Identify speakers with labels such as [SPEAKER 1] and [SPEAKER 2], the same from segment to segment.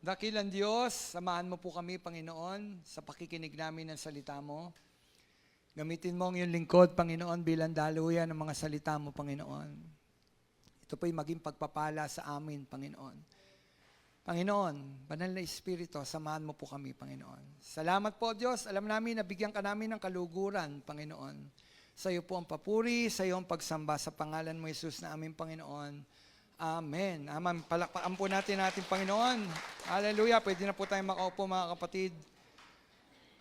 [SPEAKER 1] Dakilang Diyos, samahan mo po kami, Panginoon, sa pakikinig namin ng salita mo. Gamitin mo ang iyong lingkod, Panginoon, bilang daluyan ng mga salita mo, Panginoon. Ito po'y maging pagpapala sa amin, Panginoon. Panginoon, Banal na Espiritu, samahan mo po kami, Panginoon. Salamat po, Diyos. Alam namin na bigyan ka namin ng kaluguran, Panginoon. Sa iyo po ang papuri, sa iyo ang pagsamba sa pangalan mo, Jesus, na aming Panginoon. Amen. Amen. Palakpakan po natin ating Panginoon. Hallelujah. Pwede na po tayong makaupo, mga kapatid.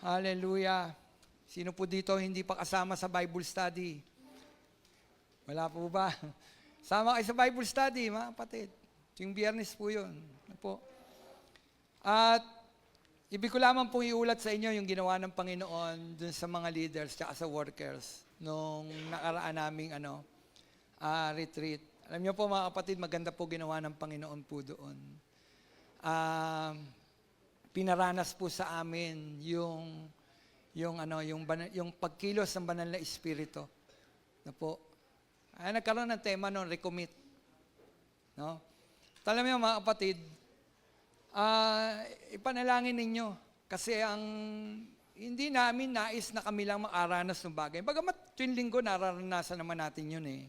[SPEAKER 1] Hallelujah. Sino po dito hindi pa kasama sa Bible study? Wala po ba? Sama kayo sa Bible study, mga kapatid. Yung Biyernes po yun. Ano po? At ibig ko lamang pong iulat sa inyo yung ginawa ng Panginoon dun sa mga leaders at sa workers nung nakaraan naming retreat. Alam niyo po, mga kapatid, maganda po ginawa ng Panginoon po doon. Pinaranas po sa amin yung pagkilos ng Banal na Espiritu. Na po. Nagkaroon ng tema noon, recommit. No? Alam niyo, mga kapatid, ipanalangin ninyo. Kasi hindi namin nais na kami lang makaranas ng bagay. Bagamat tuwing linggo, nararanasan naman natin yun eh.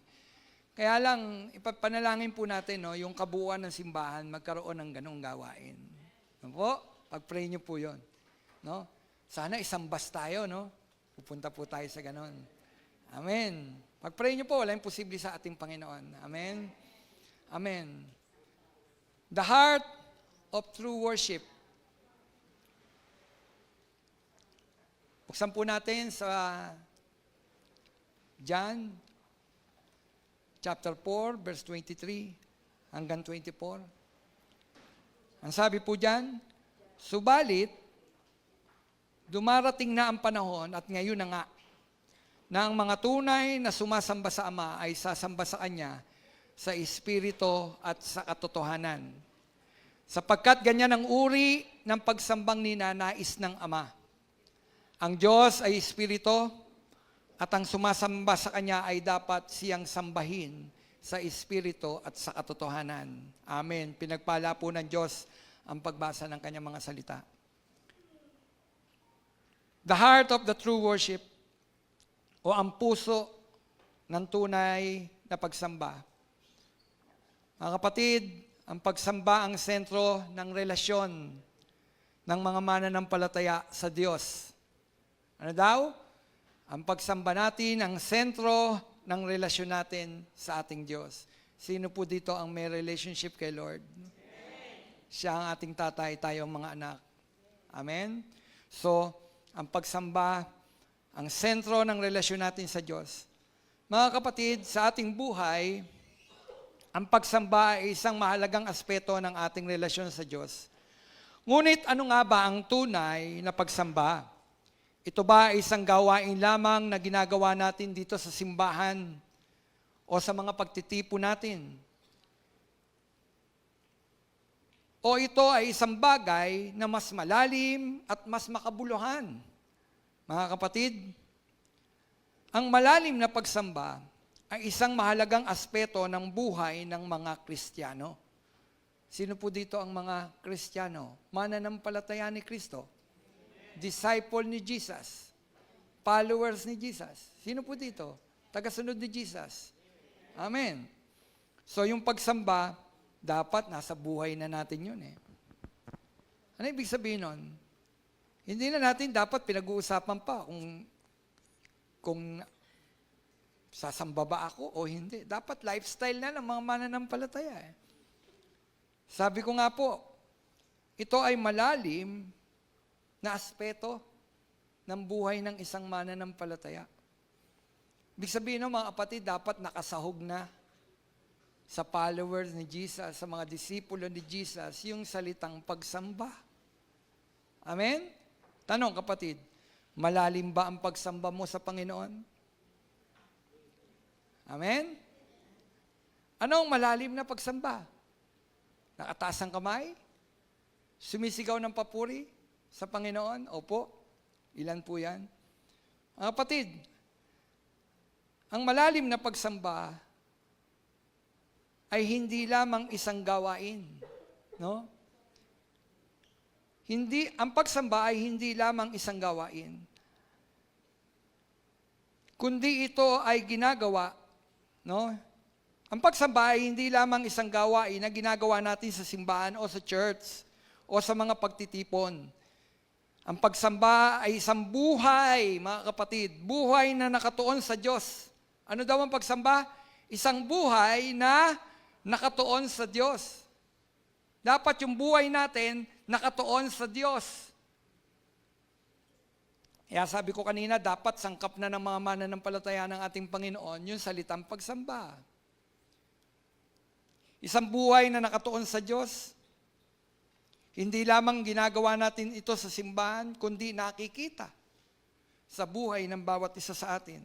[SPEAKER 1] Kaya lang, ipapanalangin po natin, no, yung kabuuan ng simbahan, magkaroon ng ganong gawain. No po? Pag-pray nyo po yun. No? Sana isambas tayo, no? Pupunta po tayo sa ganon. Amen. Pag-pray nyo po, wala imposible sa ating Panginoon. Amen. Amen. The heart of true worship. Buksan po natin sa John chapter 4, verse 23 hanggang 24. Ang sabi po dyan, subalit, dumarating na ang panahon at ngayon na nga, na ang mga tunay na sumasamba sa Ama ay sasamba sa Kanya sa Espiritu at sa katotohanan. Sapagkat ganyan ang uri ng pagsambang ninanais ng Ama. Ang Diyos ay Espiritu, at ang sumasamba sa Kanya ay dapat siyang sambahin sa Espiritu at sa katotohanan. Amen. Pinagpala po ng Diyos ang pagbasa ng Kanyang mga salita. The heart of the true worship, o ang puso ng tunay na pagsamba. Mga kapatid, ang pagsamba ang sentro ng relasyon ng mga mananampalataya sa Diyos. Ano daw? Ang pagsamba natin ang sentro ng relasyon natin sa ating Diyos. Sino po dito ang may relationship kay Lord? Amen. Siya ang ating tatay, tayo ang mga anak. Amen? So, ang pagsamba, ang sentro ng relasyon natin sa Diyos. Mga kapatid, sa ating buhay, ang pagsamba ay isang mahalagang aspeto ng ating relasyon sa Diyos. Ngunit ano nga ba ang tunay na pagsamba? Ito ba ay isang gawain lamang na ginagawa natin dito sa simbahan o sa mga pagtitipo natin? O ito ay isang bagay na mas malalim at mas makabuluhan? Mga kapatid, ang malalim na pagsamba ay isang mahalagang aspeto ng buhay ng mga Kristiyano. Sino po dito ang mga Kristiyano? Mananampalataya ni Kristo. Disciple ni Jesus. Followers ni Jesus. Sino po dito? Tagasunod ni Jesus. Amen. So yung pagsamba, dapat nasa buhay na natin yun eh. Ano ibig sabihin nun? Hindi na natin dapat pinag-uusapan pa kung sasamba ba ako o hindi. Dapat lifestyle na ng mga mananampalataya eh. Sabi ko nga po, ito ay malalim na aspeto ng buhay ng isang mananampalataya. Ibig sabihin mga kapatid, dapat nakasahog na sa followers ni Jesus, sa mga disipulo ni Jesus, yung salitang pagsamba. Amen? Tanong kapatid, malalim ba ang pagsamba mo sa Panginoon? Amen? Anong malalim na pagsamba? Nakataas ang kamay? Sumisigaw ng papuri sa Panginoon? Opo. Ilan po yan? Mga kapatid, ang malalim na pagsamba ay hindi lamang isang gawain, no? ang pagsamba ay hindi lamang isang gawain, kundi ito ay ginagawa, no? Ang pagsamba ay hindi lamang isang gawain na ginagawa natin sa simbahan o sa church o sa mga pagtitipon. Ang pagsamba ay isang buhay, mga kapatid, buhay na nakatuon sa Diyos. Ano daw ang pagsamba? Isang buhay na nakatuon sa Diyos. Dapat yung buhay natin nakatuon sa Diyos. Kaya sabi ko kanina, dapat sangkap na ng mga mananampalataya ng ating Panginoon yung salitang pagsamba. Isang buhay na nakatuon sa Diyos. Hindi lamang ginagawa natin ito sa simbahan, kundi nakikita sa buhay ng bawat isa sa atin.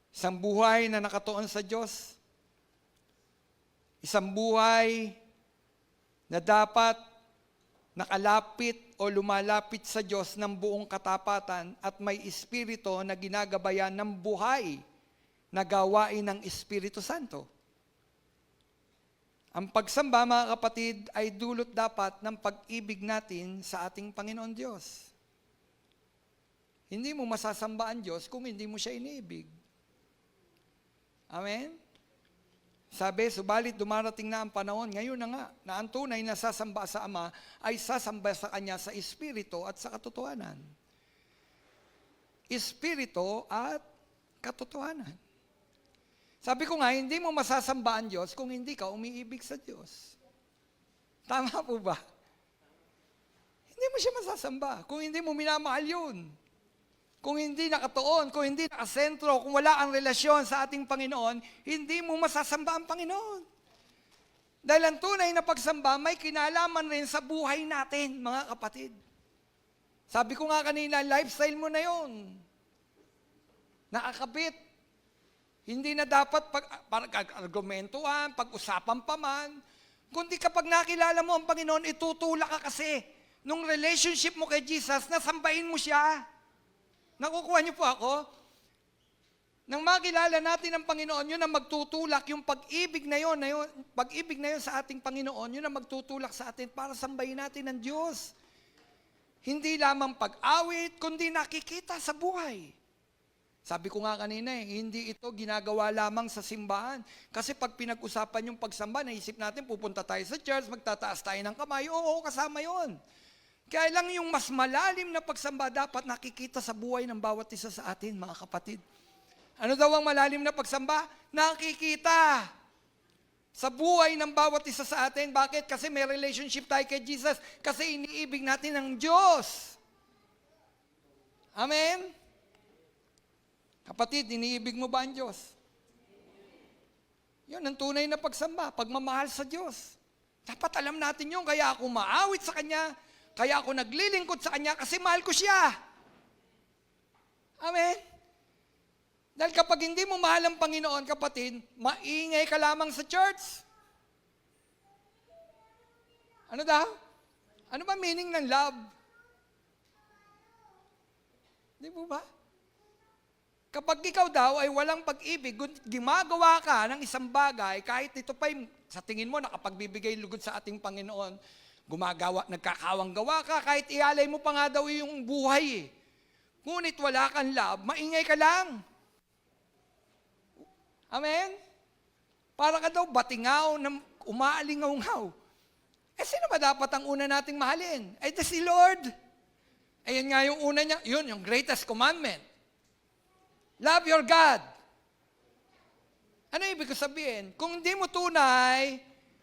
[SPEAKER 1] Isang buhay na nakatuon sa Diyos. Isang buhay na dapat nakalapit o lumalapit sa Diyos ng buong katapatan at may espiritu na ginagabayan ng buhay na gawain ng Espiritu Santo. Ang pagsamba, mga kapatid, ay dulot dapat ng pag-ibig natin sa ating Panginoon Diyos. Hindi mo masasamba ang Diyos kung hindi mo siya iniibig. Amen? Sabi, subalit dumarating na ang panahon, ngayon na nga, na ang tunay na sasamba sa Ama ay sasamba sa Kanya sa Espiritu at sa katotohanan. Espiritu at katotohanan. Sabi ko nga, hindi mo masasamba ang Diyos kung hindi ka umiibig sa Diyos. Tama po ba? Hindi mo siya masasamba kung hindi mo minamahal yun. Kung hindi nakatuon, kung hindi nakasentro, kung wala ang relasyon sa ating Panginoon, hindi mo masasamba ang Panginoon. Dahil ang tunay na pagsamba may kinalaman rin sa buhay natin, mga kapatid. Sabi ko nga kanina, lifestyle mo na yun. Nakakabit. Hindi na dapat argumentuhan, pag-usapan pa man. Kundi kapag nakilala mo ang Panginoon, itutulak ka kasi. Nung relationship mo kay Jesus, nasambahin mo siya. Nakukuha niyo po ako? Nang makilala natin ang Panginoon, yun ang magtutulak, yung pag-ibig na yun, pag-ibig na yun sa ating Panginoon, yun ang magtutulak sa atin para sambahin natin ang Diyos. Hindi lamang pag-awit, kundi nakikita sa buhay. Sabi ko nga kanina, hindi ito ginagawa lamang sa simbahan. Kasi pag pinag-usapan yung pagsamba, naisip natin, pupunta tayo sa church, magtataas tayo ng kamay, oo, kasama yon. Kaya lang yung mas malalim na pagsamba dapat nakikita sa buhay ng bawat isa sa atin, mga kapatid. Ano daw ang malalim na pagsamba? Nakikita sa buhay ng bawat isa sa atin. Bakit? Kasi may relationship tayo kay Jesus. Kasi iniibig natin ang Diyos. Amen? Kapatid, iniibig mo ba ang Diyos? Yun ang tunay na pagsamba, pagmamahal sa Diyos. Dapat alam natin yun, kaya ako maawit sa Kanya, kaya ako naglilingkod sa Kanya kasi mahal ko siya. Amen? Dahil kapag hindi mo mahal ang Panginoon, kapatid, maingay ka lamang sa church. Ano daw? Ano ba meaning ng love? Di po ba? Kapag ikaw daw ay walang pag-ibig, gumagawa ka ng isang bagay, kahit ito pa'y sa tingin mo nakapagbibigay lugod sa ating Panginoon, nagkakawang gawa ka, kahit ialay mo pa nga daw yung buhay. Ngunit wala kang love, maingay ka lang. Amen? Para ka daw batingaw na umaalingaw-ngaw. Sino ba dapat ang una nating mahalin? Si Lord. Ayan nga yung una niya, yun, yung greatest commandment. Love your God. Ano ibig ko sabihin? Kung hindi mo tunay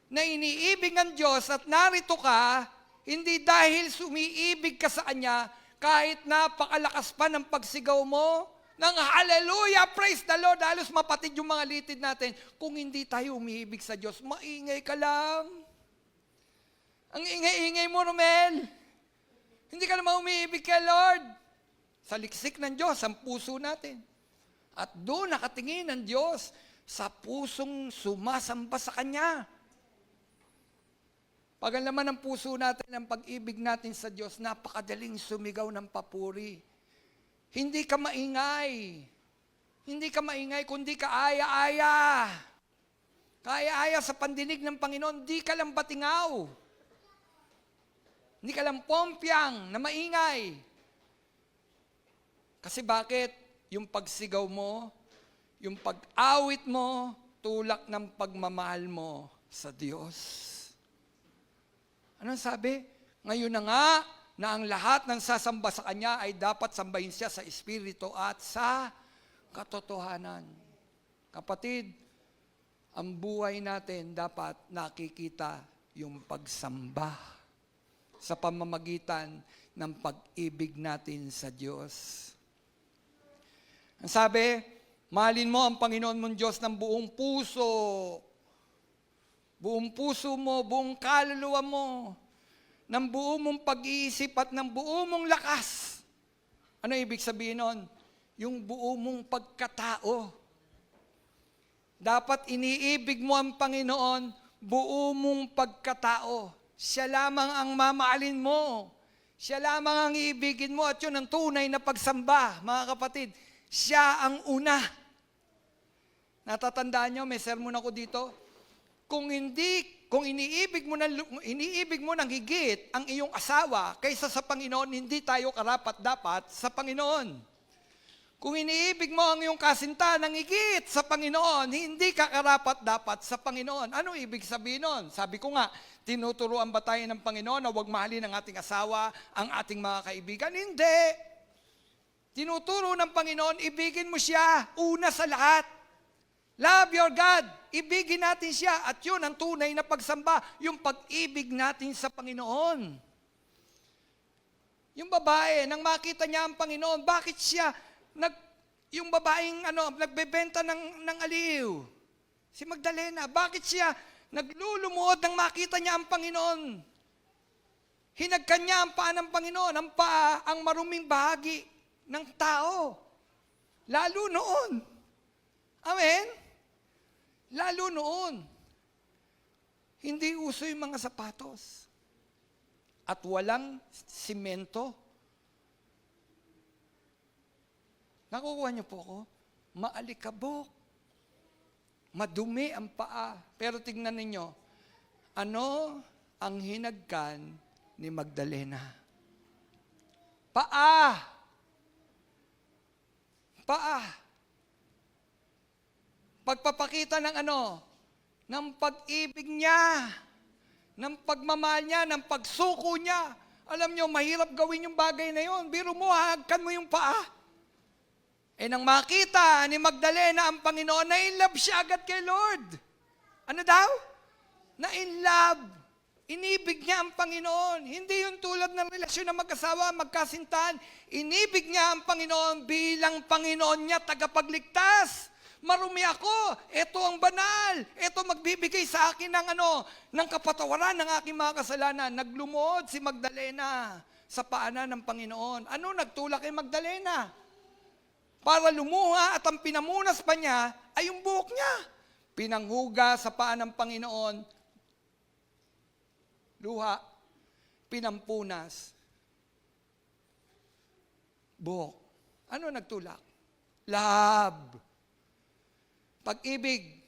[SPEAKER 1] na iniibig ang Diyos at narito ka, hindi dahil sumiibig ka sa Kanya, kahit napakalakas pa ng pagsigaw mo, ng hallelujah, praise the Lord, halos mapatid yung mga litid natin. Kung hindi tayo umiibig sa Diyos, maingay ka lang. Ang ingay-ingay mo, Romel. Hindi ka naman umiibig kay Lord. Sa liksik ng Diyos, ang puso natin. At doon nakatingin ang Diyos sa pusong sumasamba sa Kanya. Pag naman ang puso natin, ang pag-ibig natin sa Diyos, napakadaling sumigaw ng papuri. Hindi ka maingay. Hindi ka maingay, kundi ka aya-aya. kaaya-aya sa pandinig ng Panginoon, di ka lang batingaw. Hindi ka lang pompyang na maingay. Kasi bakit? Yung pagsigaw mo, yung pag-awit mo, tulak ng pagmamahal mo sa Diyos. Anong sabi? Ngayon na nga, na ang lahat ng sasamba sa Kanya ay dapat sambahin siya sa Espiritu at sa katotohanan. Kapatid, ang buhay natin dapat nakikita yung pagsamba sa pamamagitan ng pag-ibig natin sa Diyos. Ang sabi, mahalin mo ang Panginoon mong Diyos ng buong puso. Buong puso mo, buong kaluluwa mo, ng buo mong pag-iisip at ng buo mong lakas. Ano ibig sabihin nun? Yung buo mong pagkatao. Dapat iniibig mo ang Panginoon, buo mong pagkatao. Siya lamang ang mamahalin mo. Siya lamang ang iibigin mo at yun ang tunay na pagsamba, mga kapatid. Siya ang una. Natatandaan nyo, may sermon ako dito. Kung iniibig mo ng higit ang iyong asawa kaysa sa Panginoon, hindi tayo karapat-dapat sa Panginoon. Kung iniibig mo ang iyong kasinta ng higit sa Panginoon, hindi ka karapat-dapat sa Panginoon. Ano ibig sabihin nun? Sabi ko nga, tinuturuan ba tayo ng Panginoon na huwag mahalin ang ating asawa, ang ating mga kaibigan? Hindi. Tinuturo ng Panginoon, ibigin mo siya una sa lahat. Love your God. Ibigin natin siya at yun ang tunay na pagsamba, yung pag-ibig natin sa Panginoon. Yung babae, nang makita niya ang Panginoon, bakit siya, yung babaeng nagbebenta ng aliw? Si Magdalena, bakit siya naglulumuod nang makita niya ang Panginoon? Hinagkan niya ang paa ng Panginoon, ang paa, ang maruming bahagi ng tao. Lalo noon. Amen? Lalo noon, hindi uso yung mga sapatos. At walang simento. Nakukuha niyo po ako? Maalikabok. Madumi ang paa. Pero tignan ninyo, ano ang hinagkan ni Magdalena? Paa. Paa. Pagpapakita ng ng pag-ibig niya, ng pagmamahal niya, ng pagsuko niya. Alam niyo, mahirap gawin yung bagay na yun. Biro mo, hagkan mo yung paa. Nang makita ni Magdalena ang Panginoon, na-inlove siya agad kay Lord. Ano daw? Na-inlove. Inibig niya ang Panginoon. Hindi yung tulad ng relasyon ng mag-asawa, magkasintahan. Inibig niya ang Panginoon bilang Panginoon niya, tagapagligtas. Marumi ako, ito ang banal, ito magbibigay sa akin ng kapatawaran ng aking mga kasalanan. Naglumuod si Magdalena sa paanan ng Panginoon. Ano nagtulak kay Magdalena? Para lumuha at ang pinamunas pa niya ay yung buhok niya. Pinanghuga sa paan ng Panginoon, luha, pinampunas, buhok. Ano nagtulak? Love. Pag-ibig.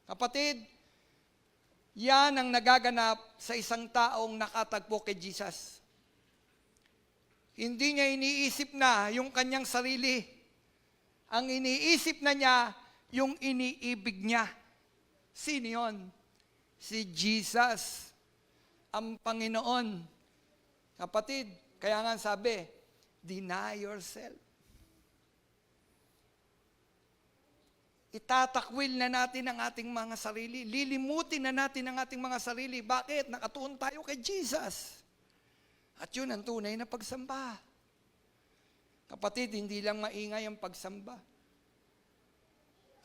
[SPEAKER 1] Kapatid, yan ang nagaganap sa isang taong nakatagpo kay Jesus. Hindi niya iniisip na yung kanyang sarili. Ang iniisip na niya, yung iniibig niya. Sino yun? Si Jesus, ang Panginoon. Kapatid, kaya nga sabi, deny yourself. Itatakwil na natin ang ating mga sarili. Lilimutin na natin ang ating mga sarili. Bakit? Nakatuon tayo kay Jesus. At yun ang tunay na pagsamba. Kapatid, hindi lang maingay ang pagsamba.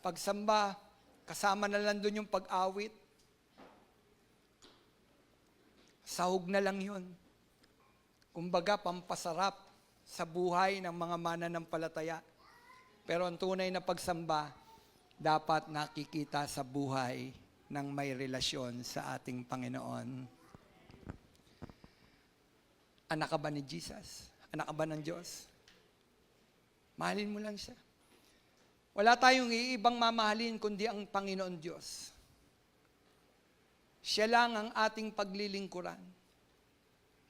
[SPEAKER 1] Pagsamba, kasama na lang doon yung pag-awit. Sahog na lang yun. Kumbaga, pampasarap sa buhay ng mga mananampalataya. Pero ang tunay na pagsamba, dapat nakikita sa buhay ng may relasyon sa ating Panginoon. Anak ka ba ni Jesus? Anak ka ba ng Diyos? Mahalin mo lang siya. Wala tayong iibang mamahalin kundi ang Panginoon Diyos. Siya lang ang ating paglilingkuran.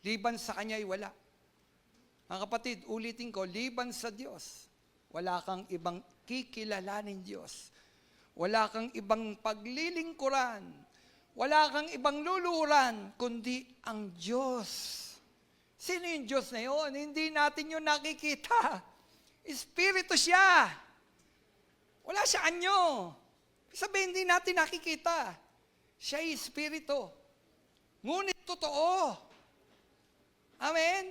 [SPEAKER 1] Liban sa Kanya ay wala. Mga kapatid, ulitin ko, liban sa Diyos, wala kang ibang kikilalanin Diyos. Wala kang ibang paglilingkuran. Wala kang ibang luluhuran, kundi ang Diyos. Sino yung Diyos na yun? Hindi natin yun nakikita. Espiritu siya. Wala siya anyo. Sabihin, hindi natin nakikita. Siya ay Espiritu. Ngunit totoo. Amen?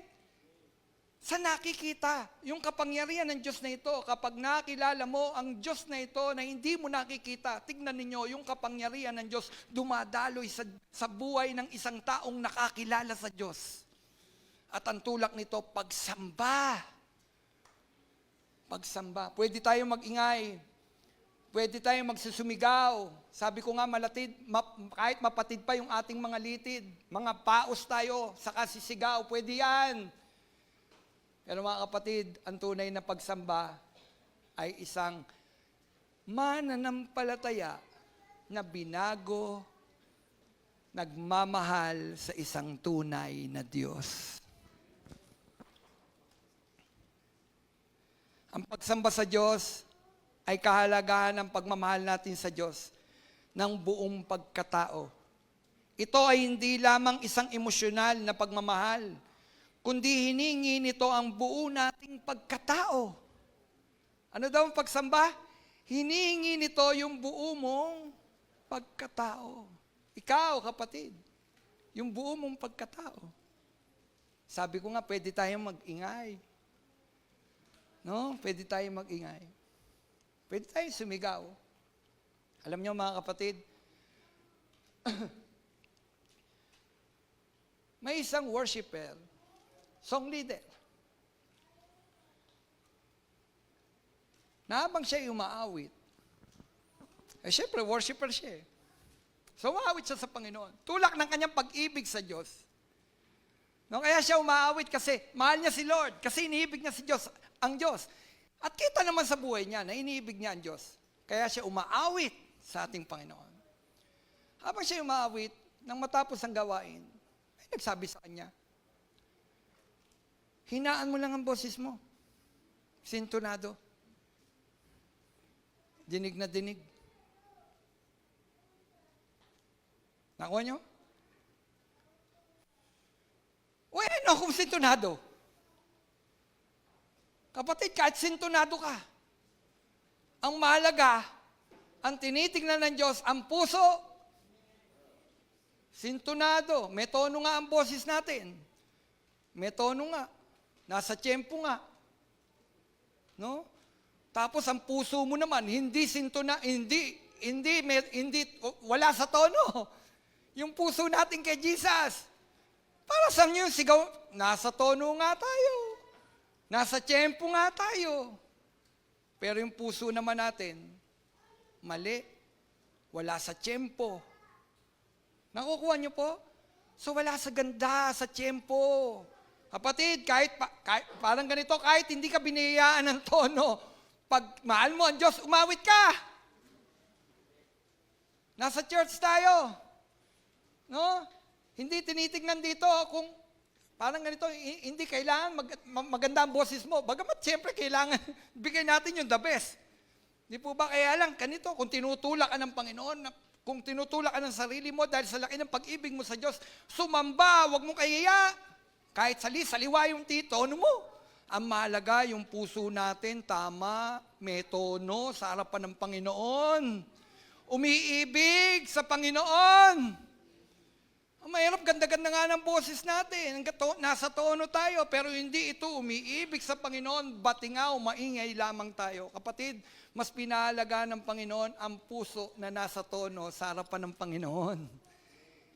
[SPEAKER 1] Sa nakikita, yung kapangyarihan ng Diyos na ito, kapag nakilala mo ang Diyos na ito na hindi mo nakikita, tignan ninyo, yung kapangyarihan ng Diyos dumadaloy sa buhay ng isang taong nakakilala sa Diyos. At ang tulak nito, pagsamba. Pagsamba. Pwede tayo mag-ingay. Pwede tayo magsusumigaw. Sabi ko nga, kahit mapatid pa yung ating mga litid, mga paos tayo sa kasisigaw, pwede yan. Pero mga kapatid, ang tunay na pagsamba ay isang mananampalataya na binago, nagmamahal sa isang tunay na Diyos. Ang pagsamba sa Diyos ay kahalagahan ng pagmamahal natin sa Diyos ng buong pagkatao. Ito ay hindi lamang isang emosyonal na pagmamahal, kundi hiningi nito ang buo nating pagkatao. Ano daw ang pagsamba? Hiningi nito yung buo mong pagkatao. Ikaw, kapatid, yung buo mong pagkatao. Sabi ko nga, pwede tayong mag-ingay. No? Pwede tayong mag-ingay. Pwede tayong sumigaw. Alam niyo mga kapatid, may isang worshiper, song leader, na habang siya umaawit, syempre worshiper siya eh. So umaawit siya sa Panginoon. Tulak ng kanyang pag-ibig sa Diyos. No, kaya siya umaawit kasi mahal niya si Lord, kasi iniibig niya si Diyos, ang Diyos. At kita naman sa buhay niya na iniibig niya ang Diyos. Kaya siya umaawit sa ating Panginoon. Habang siya umaawit, nang matapos ang gawain, ay nagsabi sa kanya, hinaan mo lang ang boses mo. Sintonado. Dinig na dinig. Nakuha niyo? Uy, ano kung sintonado? Kapatid, kahit sintonado ka, ang mahalaga, ang tinitingnan ng Diyos, ang puso, sintonado. May tono nga ang boses natin. May tono nga. Nasa tiyempo nga. No? Tapos ang puso mo naman, hindi wala sa tono. Yung puso natin kay Jesus. Para sa inyo yung sigaw, nasa tono nga tayo. Nasa tiyempo nga tayo. Pero yung puso naman natin, mali. Wala sa tiyempo. Nakukuha niyo po? So wala sa ganda, sa tiyempo. Kapatid, kahit parang ganito, kahit hindi ka biniyayaan ng tono, pag mahal mo ang Diyos, umawit ka. Nasa church tayo. No? Hindi tinitignan dito kung parang ganito, hindi kailangan maganda ang boses mo. Bagamat siyempre kailangan bigay natin yung the best. Di po ba kaya lang, ganito, kung tinutulak ka ng Panginoon, kung tinutulak ka ng sarili mo dahil sa laki ng pag-ibig mo sa Diyos, sumamba, huwag mong kayaya. Kahit saliwa yung tono mo. Ang mahalaga, yung puso natin, tama, may tono sa harapan ng Panginoon. Umiibig sa Panginoon. Ang mahirap, ganda-ganda nga ng boses natin. Nasa tono tayo, pero hindi ito umiibig sa Panginoon. Batingaw, maingay lamang tayo. Kapatid, mas pinahalaga ng Panginoon ang puso na nasa tono sa harapan ng Panginoon.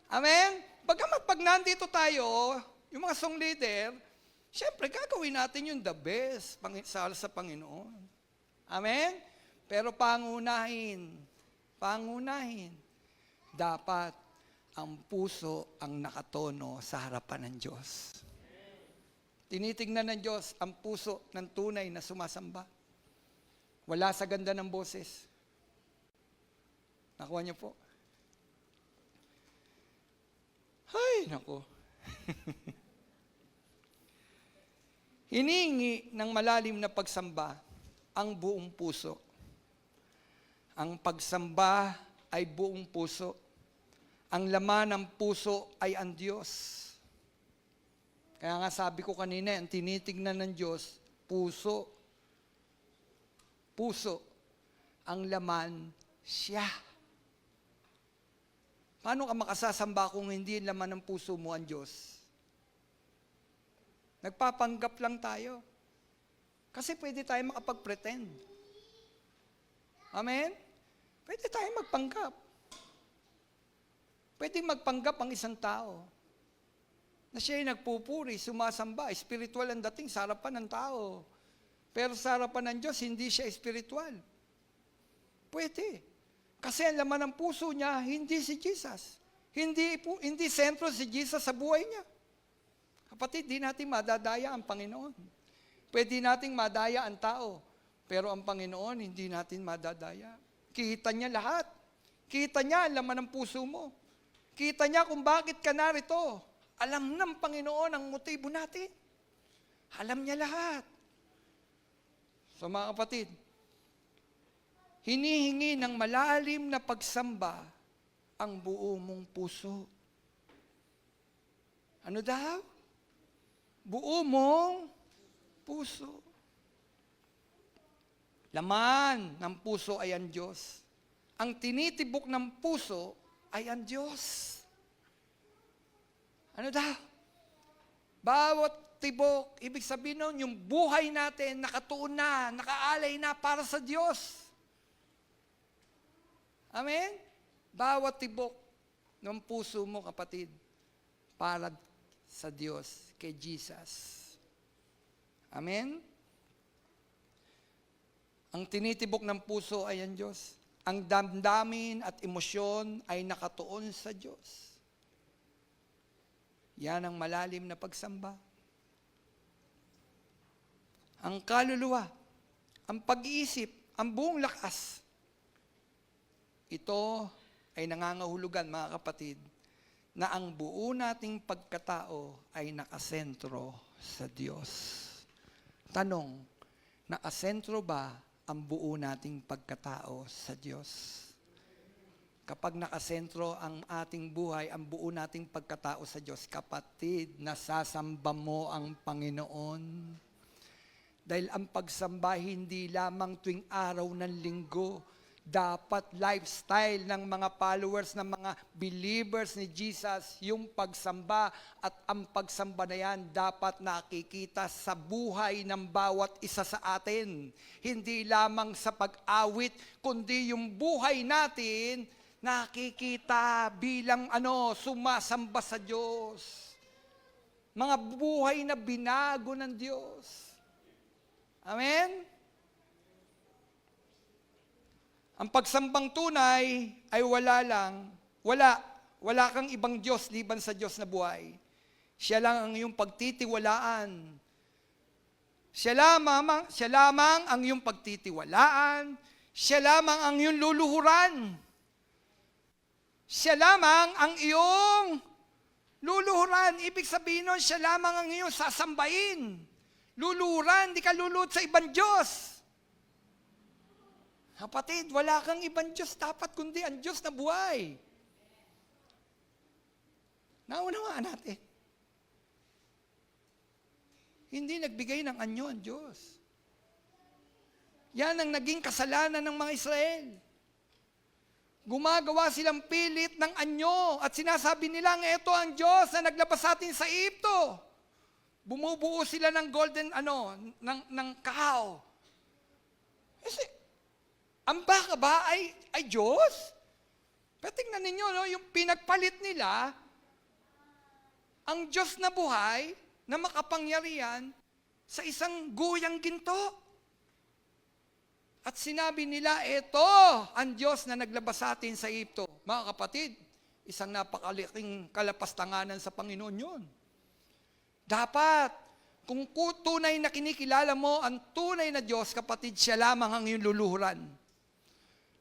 [SPEAKER 1] Amen? Bagamat pag nandito tayo, yung mga song leader, syempre gagawin natin yung the best sa Panginoon. Amen? Pero pangunahin, dapat ang puso ang nakatono sa harapan ng Diyos. Tinitingnan ng Diyos ang puso ng tunay na sumasamba. Wala sa ganda ng boses. Nakuha niyo po? Ay, nako. Hinihingi ng malalim na pagsamba ang buong puso. Ang pagsamba ay buong puso. Ang laman ng puso ay ang Diyos. Kaya nga sabi ko kanina, ang tinitignan ng Diyos, puso. Puso. Ang laman, siya. Paano ka makasasamba kung hindi laman ng puso mo ang Diyos? Nagpapanggap lang tayo. Kasi pwede tayo makapag-pretend. Amen? Pwede tayo magpanggap. Pwede magpanggap ang isang tao na siya'y nagpupuri, sumasamba, espiritual ang dating sa harapan ng tao. Pero sa harapan ng Diyos, hindi siya espiritual. Pwede. Kasi ang laman ng puso niya, hindi si Jesus. Hindi sentro si Jesus sa buhay niya. Kapatid, di natin madadaya ang Panginoon. Pwede nating madaya ang tao, pero ang Panginoon, hindi natin madadaya. Kita niya lahat. Kita niya ang laman ng puso mo. Kita niya kung bakit ka narito. Alam ng Panginoon ang motibo natin. Alam niya lahat. So mga kapatid, hinihingi ng malalim na pagsamba ang buo mong puso. Ano daw? Buo mong puso. Laman ng puso ay ang Diyos. Ang tinitibok ng puso ay ang Diyos. Ano daw? Bawat tibok, ibig sabihin nun, yung buhay natin nakatuon na, nakaalay na para sa Diyos. Amen? Bawat tibok ng puso mo, kapatid, para sa Diyos, kay Jesus. Amen? Ang tinitibok ng puso ay ang Diyos. Ang damdamin at emosyon ay nakatuon sa Diyos. Yan ang malalim na pagsamba. Ang kaluluwa, ang pag-iisip, ang buong lakas. Ito ay nangangahulugan, mga kapatid, na ang buo nating pagkatao ay nakasentro sa Diyos. Tanong, nakasentro ba ang buo nating pagkatao sa Diyos? Kapag nakasentro ang ating buhay, ang buo nating pagkatao sa Diyos, kapatid, nasasamba mo ang Panginoon. Dahil ang pagsamba hindi lamang tuwing araw ng linggo, dapat lifestyle ng mga followers, ng mga believers ni Jesus, yung pagsamba, at ang pagsamba na yan dapat nakikita sa buhay ng bawat isa sa atin. Hindi lamang sa pag-awit, kundi yung buhay natin nakikita bilang sumasamba sa Diyos. Mga buhay na binago ng Diyos. Amen? Ang pagsambang tunay ay wala kang ibang Diyos liban sa Diyos na buhay. Siya lang ang iyong pagtitiwalaan. Siya lamang ang iyong pagtitiwalaan. Siya lamang ang iyong luluhuran. Siya lamang ang iyong luluhuran. Ibig sabihin nun, siya lamang ang iyong sasambahin. Luluhuran, di ka luluhod sa ibang Diyos. Kapatid, wala kang ibang Diyos dapat kundi ang Diyos na buhay. Naunawaan natin. Hindi nagbigay ng anyo ang Diyos. Yan ang naging kasalanan ng mga Israel. Gumagawa silang pilit ng anyo at sinasabi nilang, ito ang Diyos na naglabas sa atin sa Egypto. Bumubuo sila ng golden, ng kahaw. Kasi, ang baka ba ay Diyos? Pero tingnan ninyo, yung pinagpalit nila, ang Diyos na buhay, na makapangyarihan, sa isang guyang ginto. At sinabi nila, ito ang Diyos na naglabas sa atin sa Egypto. Mga kapatid, isang napakalaking kalapastanganan sa Panginoon yun. Dapat, kung tunay na kinikilala mo ang tunay na Diyos, kapatid, siya lamang ang iyong luluhuran.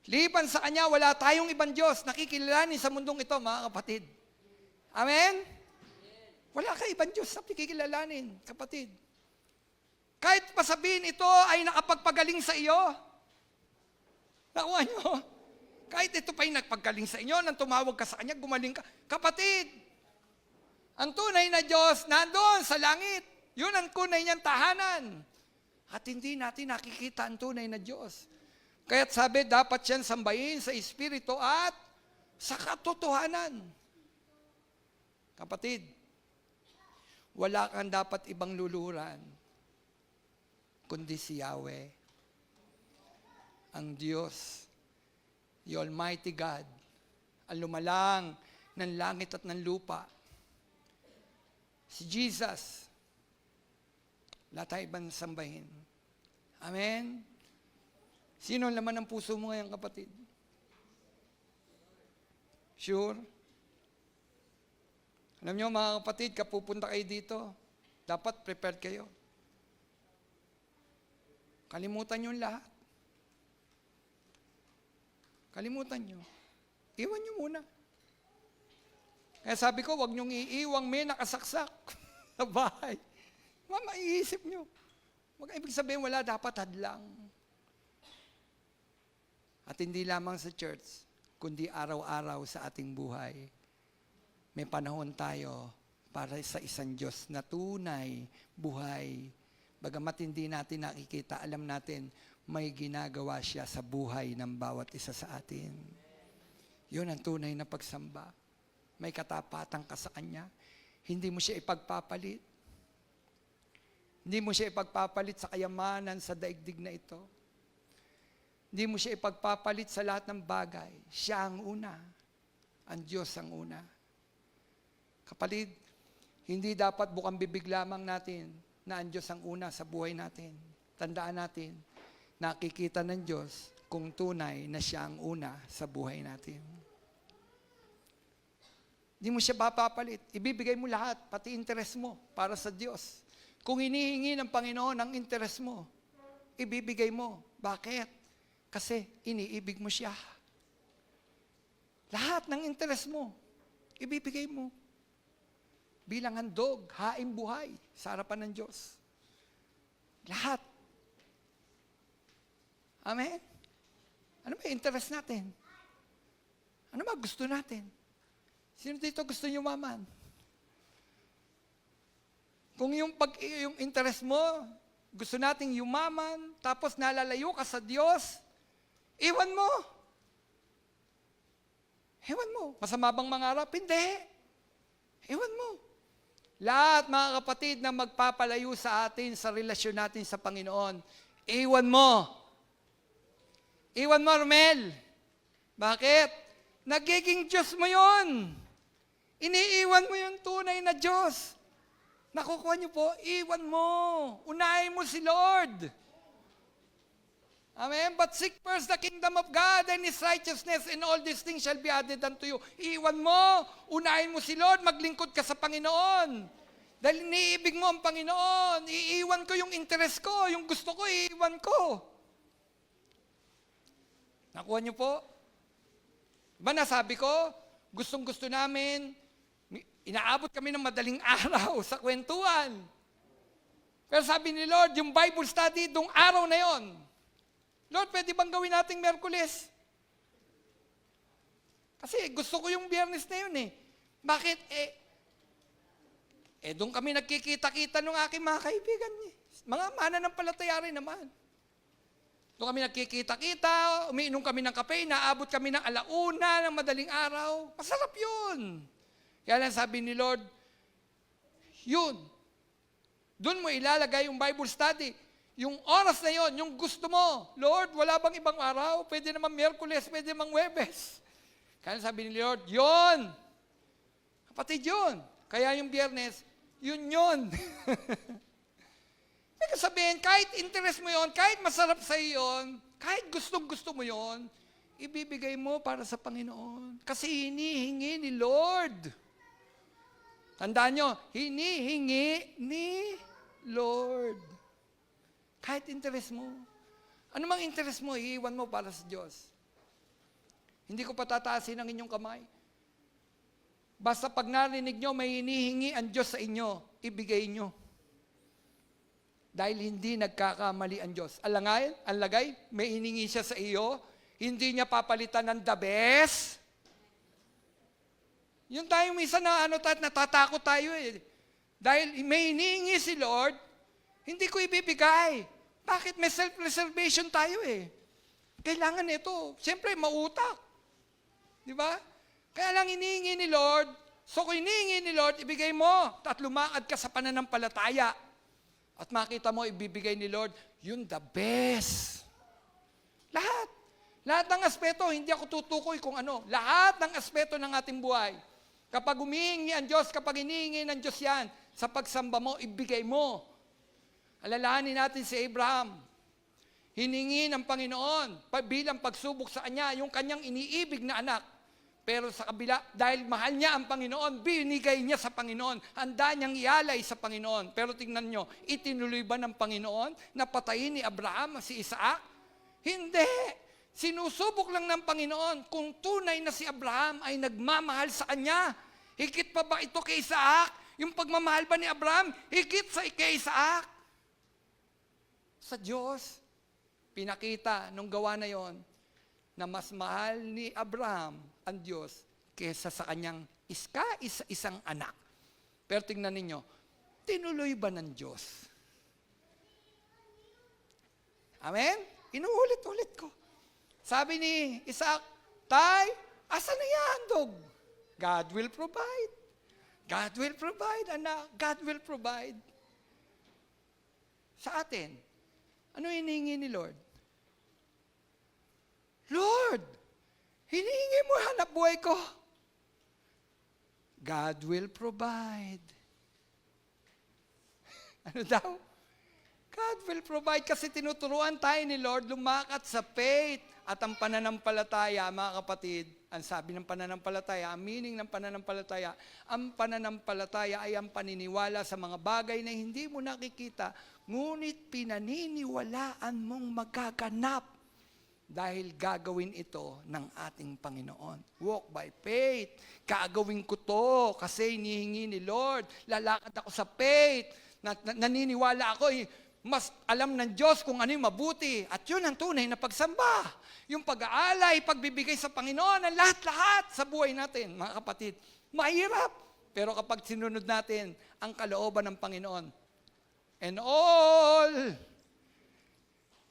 [SPEAKER 1] Liban sa Kanya, wala tayong ibang Diyos nakikilalanin sa mundong ito, mga kapatid. Amen? Wala ka ibang Diyos na pikikilalanin, kapatid. Kahit pasabihin ito ay nakapagpagaling sa iyo. Nakuha nyo? Kahit ito pa yung nagpagaling sa inyo, nang tumawag ka sa Kanya, gumaling ka. Kapatid, ang tunay na Diyos nandoon sa langit. Yun ang tunay niyang tahanan. At hindi natin nakikita ang tunay na Diyos. Kaya't sabi, dapat siyang sambahin sa Espiritu at sa katotohanan. Kapatid, wala kang dapat ibang luluhuran kundi si Yahweh, ang Diyos, the Almighty God, ang lumalang ng langit at ng lupa. Si Jesus, wala tayo ibang sambahin. Amen? Sino ang laman ng puso mo ngayon, kapatid? Sure? Alam nyo, mga kapatid, kapupunta kayo dito, dapat prepared kayo. Kalimutan nyo lahat. Kalimutan nyo. Iwan nyo muna. Kaya sabi ko, huwag nyong iiwang may nakasaksak sa bahay. Maiisip nyo. Huwag ibig sabihin, wala dapat hadlang. At hindi lamang sa church, kundi araw-araw sa ating buhay. May panahon tayo para sa isang Diyos na tunay, buhay. Bagamat hindi natin nakikita, alam natin, may ginagawa siya sa buhay ng bawat isa sa atin. Yun ang tunay na pagsamba. May katapatan ka sa Kanya. Hindi mo siya ipagpapalit. Hindi mo siya ipagpapalit sa kayamanan sa daigdig na ito. Hindi mo siya ipagpapalit sa lahat ng bagay. Siya ang una. Ang Diyos ang una. Kapatid, hindi dapat bukang bibig lamang natin na ang Diyos ang una sa buhay natin. Tandaan natin, nakikita ng Diyos kung tunay na siya ang una sa buhay natin. Hindi mo siya papapalit. Ibibigay mo lahat, pati interest mo para sa Diyos. Kung hinihingi ng Panginoon ang interest mo, ibibigay mo. Bakit? Kasi iniibig mo siya. Lahat ng interest mo, ibibigay mo. Bilang handog, haing buhay sa harapan ng Diyos. Lahat. Amen? Ano ba interest natin? Ano ba gusto natin? Sino dito gusto yumaman? Kung yung interest mo, gusto nating yumaman, tapos nalalayo ka sa Diyos, iwan mo. Iwan mo. Masama bang mangarap? Hindi. Iwan mo. Lahat, mga kapatid, na magpapalayo sa atin, sa relasyon natin sa Panginoon, iwan mo. Iwan mo, Romel. Bakit? Nagiging Diyos mo yun. Iniiwan mo yung tunay na Diyos. Nakukuha niyo po, iwan mo. Unahin mo si Lord. Amen? But seek first the kingdom of God and His righteousness, and all these things shall be added unto you. Iwan mo. Unahin mo si Lord. Maglingkod ka sa Panginoon. Dahil iniibig mo ang Panginoon. Iiwan ko yung interest ko. Yung gusto ko, iiwan ko. Nakuha niyo po? Diba nasabi ko, gustong-gusto namin, inaabot kami ng madaling araw sa kwentuhan. Pero sabi ni Lord, yung Bible study, dung araw na yon, Lord, pwede bang gawin nating Miyerkules? Kasi gusto ko yung Biyernes na yun eh. Bakit? Doon kami nagkikita-kita ng aking mga kaibigan eh. Mga mananampalataya rin naman. Doon kami nagkikita-kita, umiinom kami ng kape, naabot kami ng 1:00 ng madaling araw. Masarap yun. Kaya lang sabi ni Lord, yun. Doon mo ilalagay yung Bible study. Yung oras na yon, yung gusto mo, Lord, wala bang ibang araw? Pwede naman Miyerkules, pwede naman Huwebes. Kaya sabi ni Lord, yun. Kapatid yun. Kaya yung Biyernes, yun. May sabihin, kahit interest mo yon, kahit masarap sa yon, kahit gustong-gusto mo yon, ibibigay mo para sa Panginoon. Kasi hinihingi ni Lord. Tandaan nyo, hinihingi ni Lord. Kahit interest mo. Ano mang interest mo, iiwan mo para sa Diyos. Hindi ko patataasin ang inyong kamay. Basta pag narinig nyo, may hinihingi ang Diyos sa inyo, ibigay nyo. Dahil hindi nagkakamali ang Diyos. Ang lagay, may hiningi siya sa iyo, hindi niya papalitan ng the best. Yung tayo minsan na natatakot tayo eh. Dahil may hinihingi si Lord, hindi ko ibibigay. Bakit? May self-preservation tayo eh. Kailangan ito. Siyempre, mautak. Di ba? Kaya lang hinihingi ni Lord. So kung hinihingi ni Lord, ibigay mo. At lumakad ka sa pananampalataya. At makita mo, ibibigay ni Lord, yun the best. Lahat. Lahat ng aspeto, hindi ako tutukoy kung ano. Lahat ng aspeto ng ating buhay. Kapag humihingi ang Diyos, kapag hinihingi ng Diyos yan, sa pagsamba mo, ibigay mo. Alalahanin natin si Abraham. Hiningi ng Panginoon bilang pagsubok sa kanya, yung kanyang iniibig na anak. Pero sa kabila, dahil mahal niya ang Panginoon, binigay niya sa Panginoon. Handa niyang ialay sa Panginoon. Pero tingnan niyo, itinuloy ba ng Panginoon na patayin ni Abraham si Isaac? Hindi. Sinusubok lang ng Panginoon kung tunay na si Abraham ay nagmamahal sa kanya. Higit pa ba ito kay Isaac? Yung pagmamahal ba ni Abraham, higit sa kay Isaac? Sa Diyos, pinakita nung gawa na yon na mas mahal ni Abraham ang Diyos kesa sa kanyang isang anak. Pero tingnan ninyo, tinuloy ba ng Diyos? Amen? Inuulit-ulit ko. Sabi ni Isaac, Tay, asan na yung handog? God will provide. God will provide, anak. God will provide. Sa atin, ano hinihingi ni Lord? Lord, hinihingi mo hanap buhay ko. God will provide. Ano daw? God will provide kasi tinuturuan tayo ni Lord lumakat sa faith at ang pananampalataya, mga kapatid. Ang sabi ng pananampalataya, ang meaning ng pananampalataya, ang pananampalataya ay ang paniniwala sa mga bagay na hindi mo nakikita, ngunit pinaniniwalaan mong magaganap dahil gagawin ito ng ating Panginoon. Walk by faith. Gagawin ko to kasi hinihingi ni Lord. Lalakad ako sa faith. Naniniwala ako mas alam ng Diyos kung ano yung mabuti. At yun ang tunay na pagsamba. Yung pag-aalay, pagbibigay sa Panginoon, ang lahat-lahat sa buhay natin, mga kapatid. Mahirap. Pero kapag sinunod natin ang kalooban ng Panginoon, and all,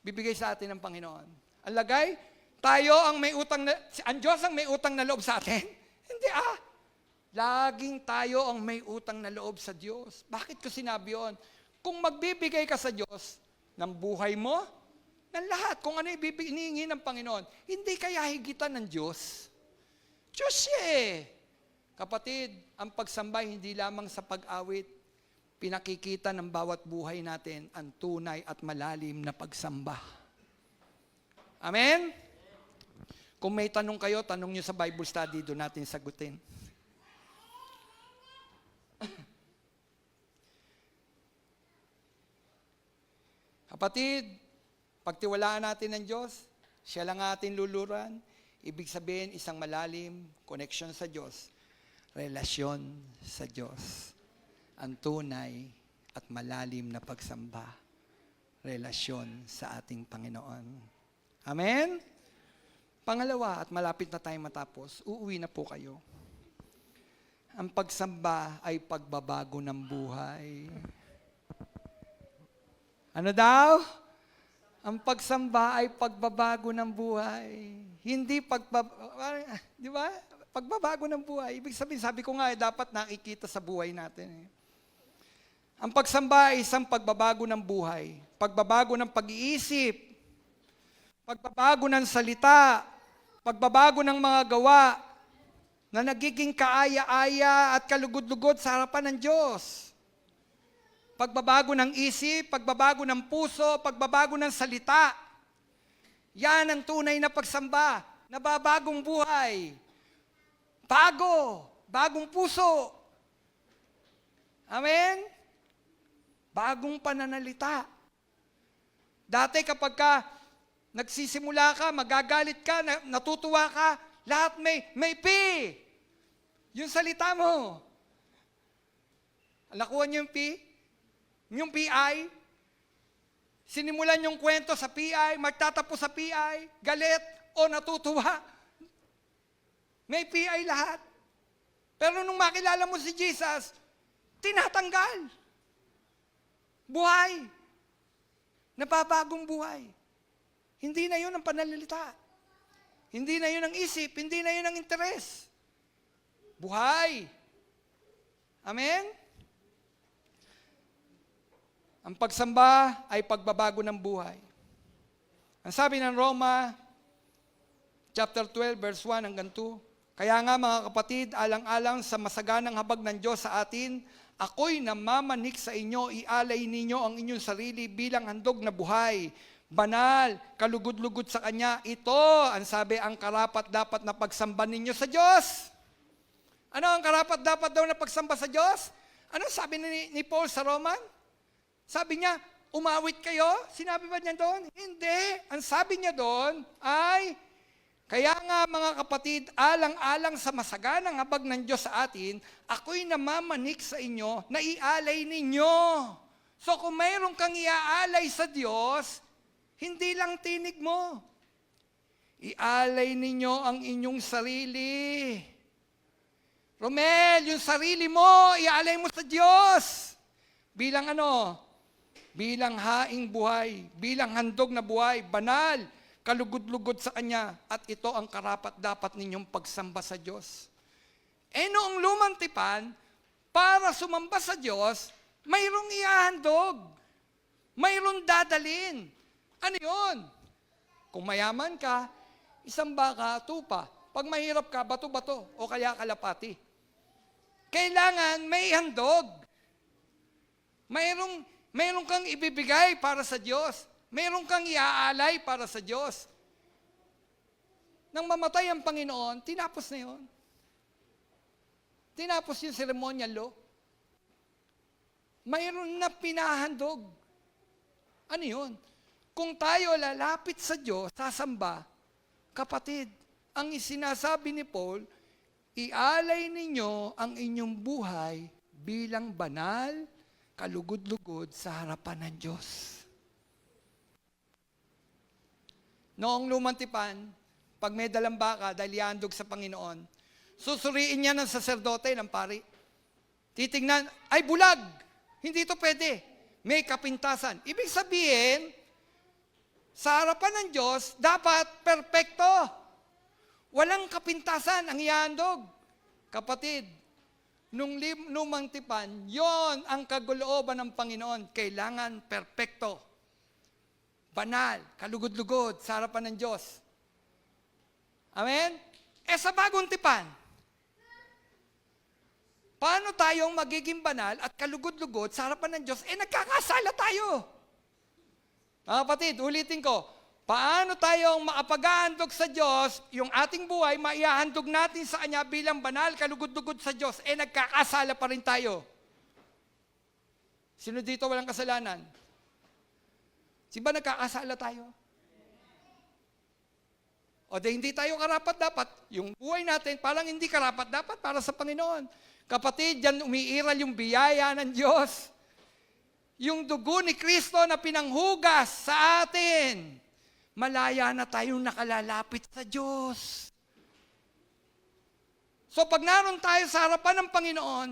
[SPEAKER 1] bibigay sa atin ng Panginoon. Ang lagay, tayo ang may utang na, ang Diyos ang may utang na loob sa atin? Hindi Laging tayo ang may utang na loob sa Diyos. Bakit ko sinabi yun? Kung magbibigay ka sa Diyos ng buhay mo, ng lahat, kung ano hinihingi ng Panginoon, hindi kaya higitan ng Diyos? Diyos siya eh. Kapatid, ang pagsamba hindi lamang sa pag-awit, pinakikita ng bawat buhay natin ang tunay at malalim na pagsamba. Amen? Kung may tanong kayo, tanong nyo sa Bible study, doon natin sagutin. Kapatid, pagtiwalaan natin ng Diyos, siya lang ating luluran, ibig sabihin isang malalim, connection sa Diyos, relasyon sa Diyos. Ang tunay at malalim na pagsamba, relasyon sa ating Panginoon. Amen? Pangalawa, at malapit na tayong matapos, uuwi na po kayo. Ang pagsamba ay pagbabago ng buhay. Ano daw? Ang pagsamba ay pagbabago ng buhay. Hindi di ba? Pagbabago ng buhay. Ibig sabihin, sabi ko nga, dapat nakikita sa buhay natin. Ang pagsamba ay isang pagbabago ng buhay. Pagbabago ng pag-iisip. Pagbabago ng salita. Pagbabago ng mga gawa na nagiging kaaya-aya at kalugod-lugod sa harapan ng Diyos. Pagbabago ng isip, pagbabago ng puso, pagbabago ng salita. Yan ang tunay na pagsamba, nababagong buhay. Bago, bagong puso. Amen? Bagong pananalita. Dati kapag nagsisimula ka, magagalit ka, natutuwa ka, lahat may P. Yung salita mo. Nakuha niyo yung PI, sinimulan yung kwento sa PI, magtatapos sa PI, galit o natutuwa. May PI lahat. Pero nung makilala mo si Jesus, tinatanggal. Buhay. Napabagong buhay. Hindi na yun ang pananalita. Hindi na yun ang isip. Hindi na yun ang interes. Buhay. Amen? Ang pagsamba ay pagbabago ng buhay. Ang sabi ng Roma, chapter 12, verse 1 hanggang 2, kaya nga mga kapatid, alang-alang sa masaganang habag ng Diyos sa atin, ako'y namamanik sa inyo, ialay ninyo ang inyong sarili bilang handog na buhay, banal, kalugod-lugod sa Kanya. Ito, ang sabi, ang karapat-dapat na pagsamba ninyo sa Diyos. Ano ang karapat-dapat daw na pagsamba sa Diyos? Ano sabi ni Paul sa Roman? Sabi niya, umawit kayo? Sinabi ba niya doon? Hindi. Ang sabi niya doon ay, kaya nga mga kapatid, alang-alang sa masaganang habag ng Diyos sa atin, ako'y namamanik sa inyo na ialay ninyo. So kung mayroon kang iaalay sa Diyos, hindi lang tinig mo. Ialay ninyo ang inyong sarili. Romel, yung sarili mo, ialay mo sa Diyos. Bilang ano? Bilang haing buhay, bilang handog na buhay, banal, kalugod-lugod sa Kanya, at ito ang karapat-dapat ninyong pagsamba sa Diyos. Noong lumang tipan, para sumamba sa Diyos, mayroong ihahandog, mayroong dadalin. Ano yun? Kung mayaman ka, isang baka, tupa. Pag mahirap ka, bato-bato, o kaya kalapati. Kailangan may handog. Mayroong kang ibibigay para sa Diyos. Mayroong kang iaalay para sa Diyos. Nang mamatay ang Panginoon, tinapos na yun. Tinapos yung ceremonial law. Mayroon na pinahandog. Ano yun? Kung tayo lalapit sa Diyos, sasamba, kapatid, ang isinasabi ni Paul, ialay ninyo ang inyong buhay bilang banal, kalugod-lugod sa harapan ng Diyos. Noong lumang tipan, pag may dalang baka dahil ihandog sa Panginoon, susuriin niya ng saserdote, ng pari. Titingnan, ay bulag! Hindi ito pwede. May kapintasan. Ibig sabihin, sa harapan ng Diyos, dapat perpekto. Walang kapintasan ang ihandog. Kapatid, nung lumang tipan, yon ang kagulooban ng Panginoon. Kailangan perpekto. Banal, kalugod-lugod sa harapan ng Diyos. Amen? Sa bagong tipan, paano tayong magiging banal at kalugod-lugod sa harapan ng Diyos? Nagkakasala tayo. Mga kapatid, ulitin ko, paano tayong makapag-ahandog sa Diyos, yung ating buhay, maiahandog natin sa Kanya bilang banal, kalugod-lugod sa Diyos, nagkakasala pa rin tayo. Sino dito walang kasalanan? Di ba nagkakasala tayo? O di hindi tayo karapat-dapat. Yung buhay natin, parang hindi karapat-dapat para sa Panginoon. Kapatid, diyan umiiral yung biyaya ng Diyos. Yung dugo ni Kristo na pinanghugas sa atin. Malaya na tayong nakalalapit sa Diyos. So pag naroon tayo sa harapan ng Panginoon,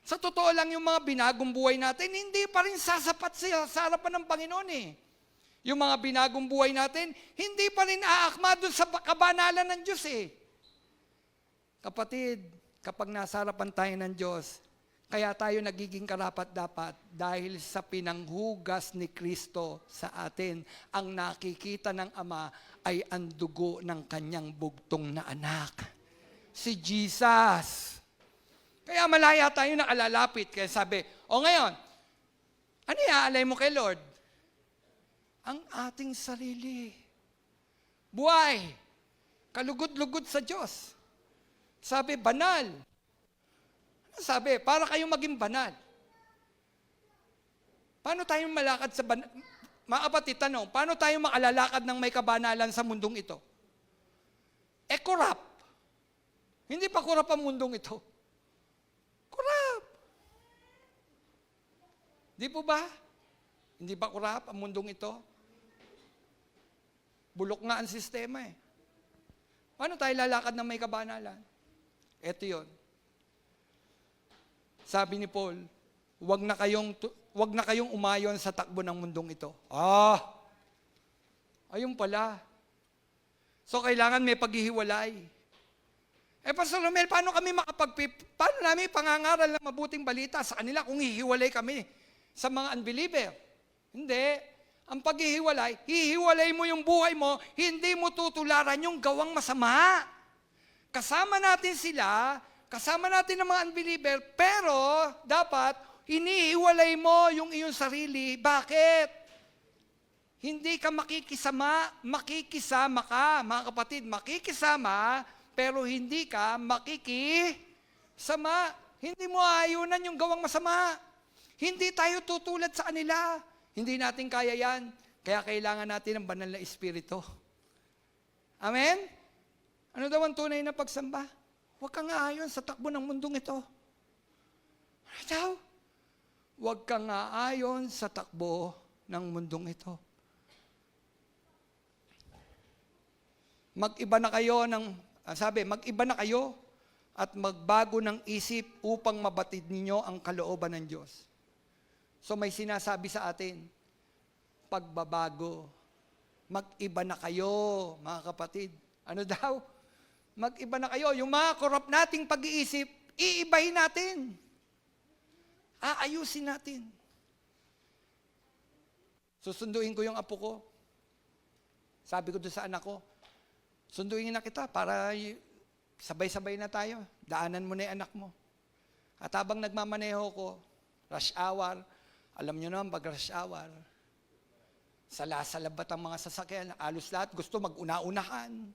[SPEAKER 1] sa totoo lang yung mga binagong buhay natin, hindi pa rin sasapat sa harapan ng Panginoon eh. Yung mga binagong buhay natin, hindi pa rin aakma doon sa kabanalan ng Diyos eh. Kapatid, kapag nasa harapan tayo ng Diyos, kaya tayo nagiging karapat-dapat dahil sa pinanghugas ni Kristo sa atin. Ang nakikita ng Ama ay ang dugo ng kanyang bugtong na anak. Si Jesus. Kaya malaya tayo nakalalapit. Kaya sabi, ngayon, ano iaalay mo kay Lord? Ang ating sarili. Buhay. Kalugod-lugod sa Diyos. Sabi, banal. Sabi, para kayong maging banal. Paano tayong malakad sa banal? Mga kapatid, tanong, paano tayo makalalakad ng may kabanalan sa mundong ito? Corrupt. Hindi pa corrupt ang mundong ito. Di po ba? Hindi ba kurap ang mundong ito? Bulok nga ang sistema eh. Paano tayo lalakad ng may kabanalan? Ito yun. Sabi ni Paul, wag na kayong umayon sa takbo ng mundong ito. Ayun pala. So kailangan may paghihiwalay. Pastor Romel, paano namin pangangaral ng mabuting balita sa kanila kung hihiwalay kami sa mga unbeliever? Hindi. Ang paghihiwalay, hihiwalay mo yung buhay mo, hindi mo tutularan yung gawang masama. Kasama natin sila, kasama natin ang mga unbeliever, pero dapat hinihiwalay mo yung iyong sarili. Bakit? Hindi ka makikisama ka, mga kapatid, makikisama, pero hindi ka makikisama. Hindi mo ayunan yung gawang masama. Hindi tayo tutulad sa kanila. Hindi natin kaya yan. Kaya kailangan natin ng banal na espiritu. Amen? Ano daw ang tunay na pagsamba? Huwag kang aayon sa takbo ng mundong ito. Ano daw? Huwag kang aayon sa takbo ng mundong ito. Mag-iba na kayo at magbago ng isip upang mabatid ninyo ang kalooban ng Diyos. So may sinasabi sa atin, pagbabago. Mag-iba na kayo, mga kapatid. Ano daw? Mag-iba na kayo. Yung mga corrupt nating pag-iisip, iibahin natin. Aayusin natin. Susunduin ko yung apo ko. Sabi ko doon sa anak ko, sunduin na kita para sabay-sabay na tayo. Daanan mo na yung anak mo. At habang nagmamaneho ko, rush hour, alam nyo naman pag rush hour, salabat ang mga sasakyan, alos lahat, gusto mag-una-unahan.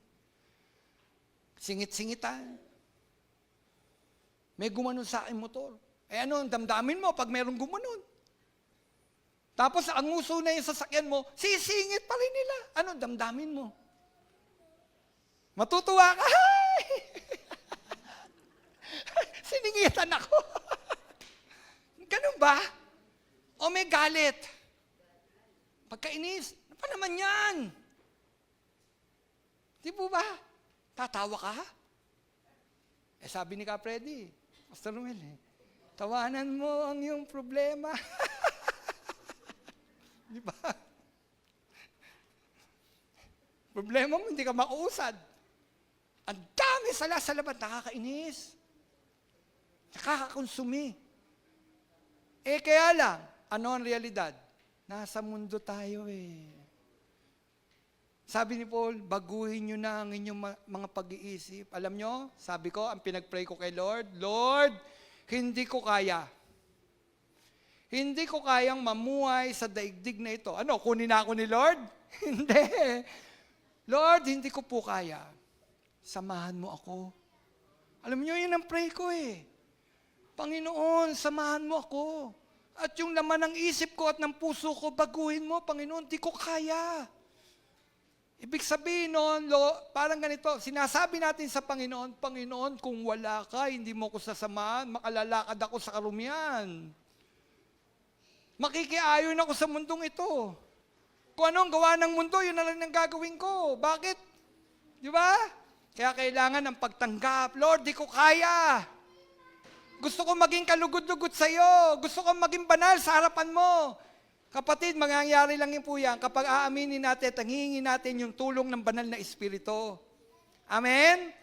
[SPEAKER 1] Singit-singitan. May gumanon sa aking motor. Ano ang damdamin mo pag mayroong gumanon? Tapos ang nguso na yung sasakyan mo, sisingit pa rin nila. Ano ang damdamin mo? Matutuwa ka. Siningitan ako. Ganun ba? O may galit? Pagkainis, ano pa naman yan? Di po ba? Tatawa ka? Sabi ni Ka Freddy, Pastor Romel, tawanan mo ang iyong problema. Di ba? Problema mo, hindi ka mauusad. Ang dami sa labat, nakakainis. Nakakakonsumi. Kaya lang, ano ang realidad? Nasa mundo tayo Sabi ni Paul, baguhin nyo na ang inyong mga pag-iisip. Alam nyo, sabi ko, ang pinag-pray ko kay Lord, Lord, hindi ko kaya. Hindi ko kayang mamuhay sa daigdig na ito. Ano, kunin na ako ni Lord? Hindi. Lord, hindi ko po kaya. Samahan mo ako. Alam nyo, yun ang pray ko Panginoon, samahan mo ako. At yung laman ng isip ko at ng puso ko, baguhin mo, Panginoon, di ko kaya. Ibig sabihin noon, parang ganito, sinasabi natin sa Panginoon, Panginoon, kung wala ka, hindi mo ko sasamahan, makalalakad ako sa karumian. Makikiayon ako sa mundong ito. Kung ano ang gawa ng mundo, yun na lang ang gagawin ko. Bakit? Di ba? Kaya kailangan ng pagtanggap. Lord, di ko kaya. Gusto ko maging kalugod-lugod sa iyo. Gusto ko maging banal sa harapan mo. Kapatid, mangyayari lang yun po yan kapag aaminin natin at hingin natin yung tulong ng banal na Espiritu. Amen?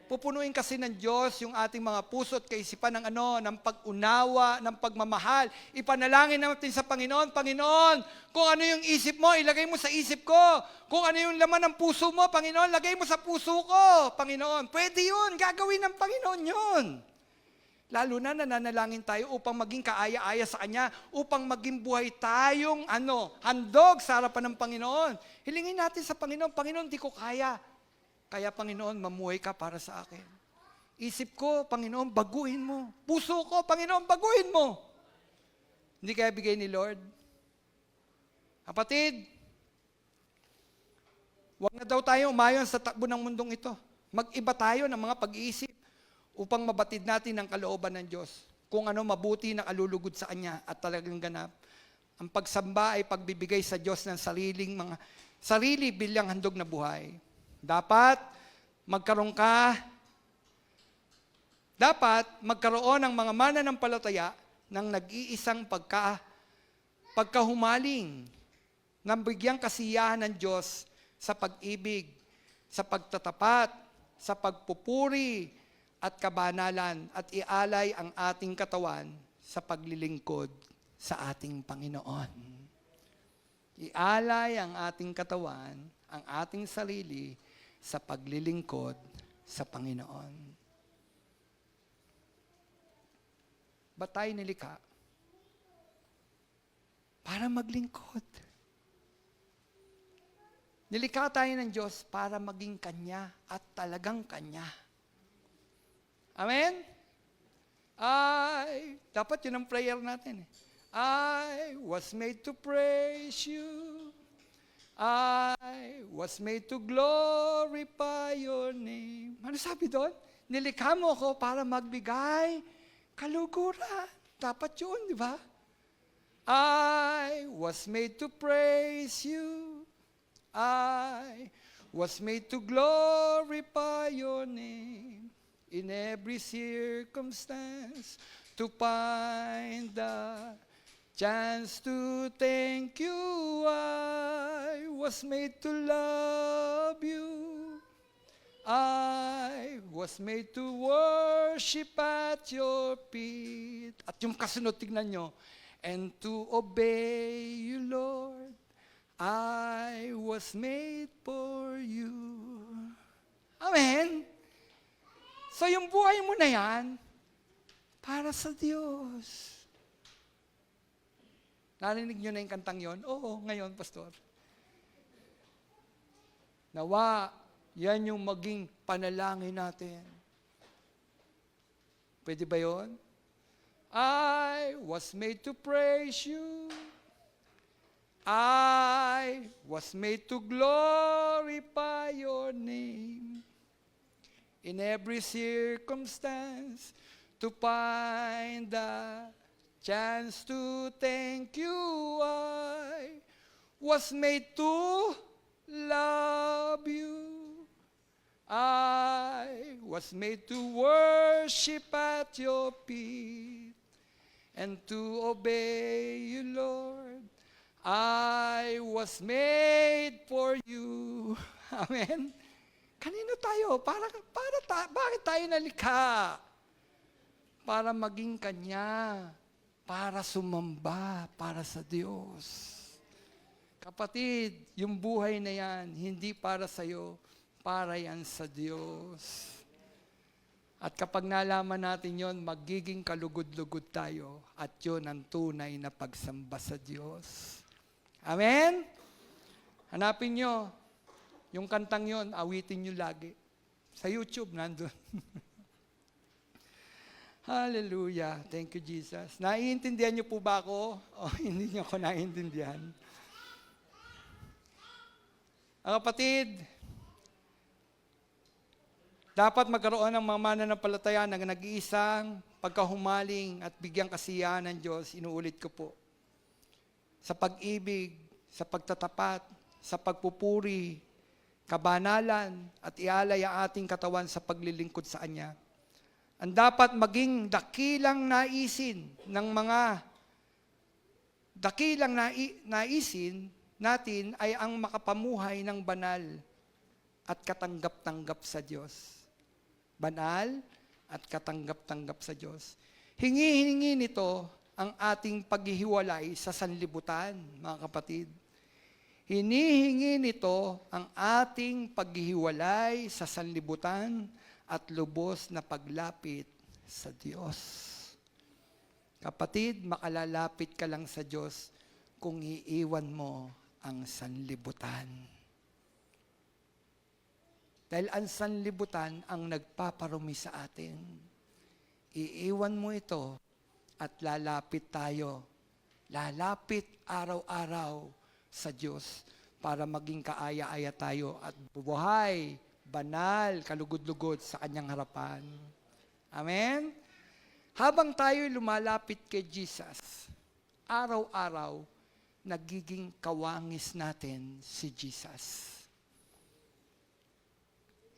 [SPEAKER 1] Pupunuin kasi ng Diyos yung ating mga puso at kaisipan ng pag-unawa, ng pagmamahal. Ipanalangin natin sa Panginoon, Panginoon, kung ano yung isip mo, ilagay mo sa isip ko. Kung ano yung laman ng puso mo, Panginoon, lagay mo sa puso ko, Panginoon. Pwede yun, gagawin ng Panginoon yun. Lalo na nananalangin tayo upang maging kaaya-aya sa Kanya, upang maging buhay tayong handog sa harapan ng Panginoon. Hilingin natin sa Panginoon, Panginoon, di ko kaya. Kaya Panginoon, mamuhay ka para sa akin. Isip ko, Panginoon, baguhin mo. Puso ko, Panginoon, baguhin mo. Hindi kaya bigay ni Lord? Kapatid, huwag na daw tayo umayon sa takbo ng mundong ito. Mag-iba tayo ng mga pag-iisip upang mabatid natin ang kalooban ng Diyos. kung ano mabuti na kalulugod sa Kanya at talagang ganap. Ang pagsamba ay pagbibigay sa Diyos ng sarili bilang handog na buhay. Dapat magkaroon ng mga mananampalataya ng nag-iisang pagkahumaling ng bigyang kasiyahan ng Diyos sa pag-ibig, sa pagtatapat, sa pagpupuri at kabanalan at ialay ang ating katawan sa paglilingkod sa ating Panginoon. Ialay ang ating katawan, ang ating sarili sa paglilingkod sa Panginoon. Ba't tayo nilikha? Para maglingkod. Nilikha tayo ng Diyos para maging Kanya at talagang Kanya. Amen? Dapat yun ang prayer natin. I was made to praise you. I was made to glorify your name. Ano sabi doon? Nilikha mo ako para magbigay kaluguran. Dapat yun, di ba? I was made to praise you. I was made to glorify your name. In every circumstance, to find the chance to thank you. I was made to love you. I was made to worship at your feet. At yung kasunod, tignan nyo. And to obey you, Lord. I was made for you. Amen? So yung buhay mo na yan, para sa Diyos. Narinig nyo na yung kantang yon? Oo, ngayon, Pastor. Nawa, yan yung maging panalangin natin. Pwede ba yon? I was made to praise you. I was made to glorify your name. In every circumstance, to find the chance to thank you. I was made to love you. I was made to worship at your feet and to obey you, Lord. I was made for you. Amen. Kanino tayo? Bakit tayo nalikha? Para maging Kanya, para sumamba, para sa Diyos. Kapatid, yung buhay na yan, hindi para sa'yo, para yan sa Diyos. At kapag nalaman natin yon, magiging kalugod-lugod tayo at yun ang tunay na pagsamba sa Diyos. Amen? Hanapin nyo, yung kantang yon, awitin nyo lagi. Sa YouTube, nandun. Hallelujah. Thank you, Jesus. Naiintindihan niyo po ba ako? O hindi niyo ako naiintindihan? Ang kapatid, dapat magkaroon ng mga mananampalataya ng nag-iisang pagkahumaling at bigyang kasiyahan ng Diyos. Inuulit ko po. Sa pag-ibig, sa pagtatapat, sa pagpupuri, kabanalan, at ialay ang ating katawan sa paglilingkod sa Kanya. Ang dapat maging dakilang naisin ng mga naisin natin ay ang makapamuhay ng banal at katanggap-tanggap sa Diyos. Banal at katanggap-tanggap sa Diyos. Hingi-hingi nito ang ating paghihiwalay sa sanlibutan, mga kapatid. Hinihingi nito ang ating paghihiwalay sa sanlibutan at lubos na paglapit sa Diyos. Kapatid, makalalapit ka lang sa Diyos kung iiwan mo ang sanlibutan. Dahil ang sanlibutan ang nagpaparumi sa atin. Iiwan mo ito at lalapit tayo. Lalapit araw-araw sa Diyos para maging kaaya-aya tayo at buhay banal, kalugod-lugod sa Kanyang harapan. Amen? Habang tayo'y lumalapit kay Jesus, araw-araw, nagiging kawangis natin si Jesus.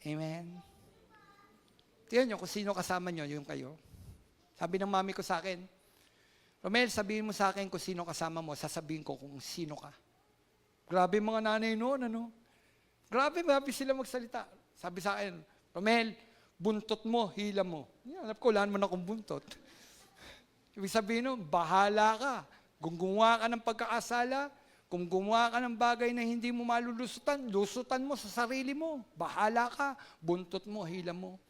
[SPEAKER 1] Amen? Tingnan nyo kung sino kasama nyo, yung kayo. Sabi ng mami ko sa akin, Romel, sabihin mo sa akin kung sino kasama mo, sasabihin ko kung sino ka. Grabe mga nanay noon, ano? Grabe sila magsalita. Sabi sa akin, Romel, buntot mo, hila mo. Alam ko, wala naman akong buntot. Ibig sabihin nun, bahala ka. Kung gumawa ka ng pagkakasala, kung gumawa ka ng bagay na hindi mo malulusutan, lusutan mo sa sarili mo. Bahala ka, buntot mo, hila mo.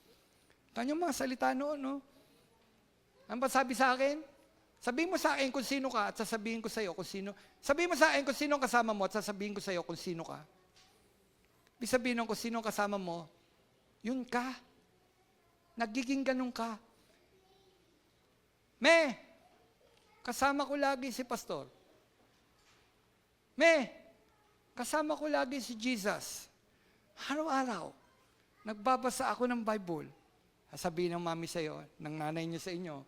[SPEAKER 1] Tanyong mga salita noon, no? Ano ba sabi sa akin? Sabihin mo sa akin kung sino ka at sasabihin ko sa iyo kung sino. Sabihin mo sa akin kung sino ang kasama mo at sasabihin ko sa iyo kung sino ka. Ibig sabihin kung sino ang kasama mo, yun ka. Nagiging ganun ka. Kasama ko lagi si pastor. Kasama ko lagi si Jesus. Araw-araw, nagbabasa ako ng Bible. Sasabihin ng mami sa iyo, ng nanay niyo sa inyo,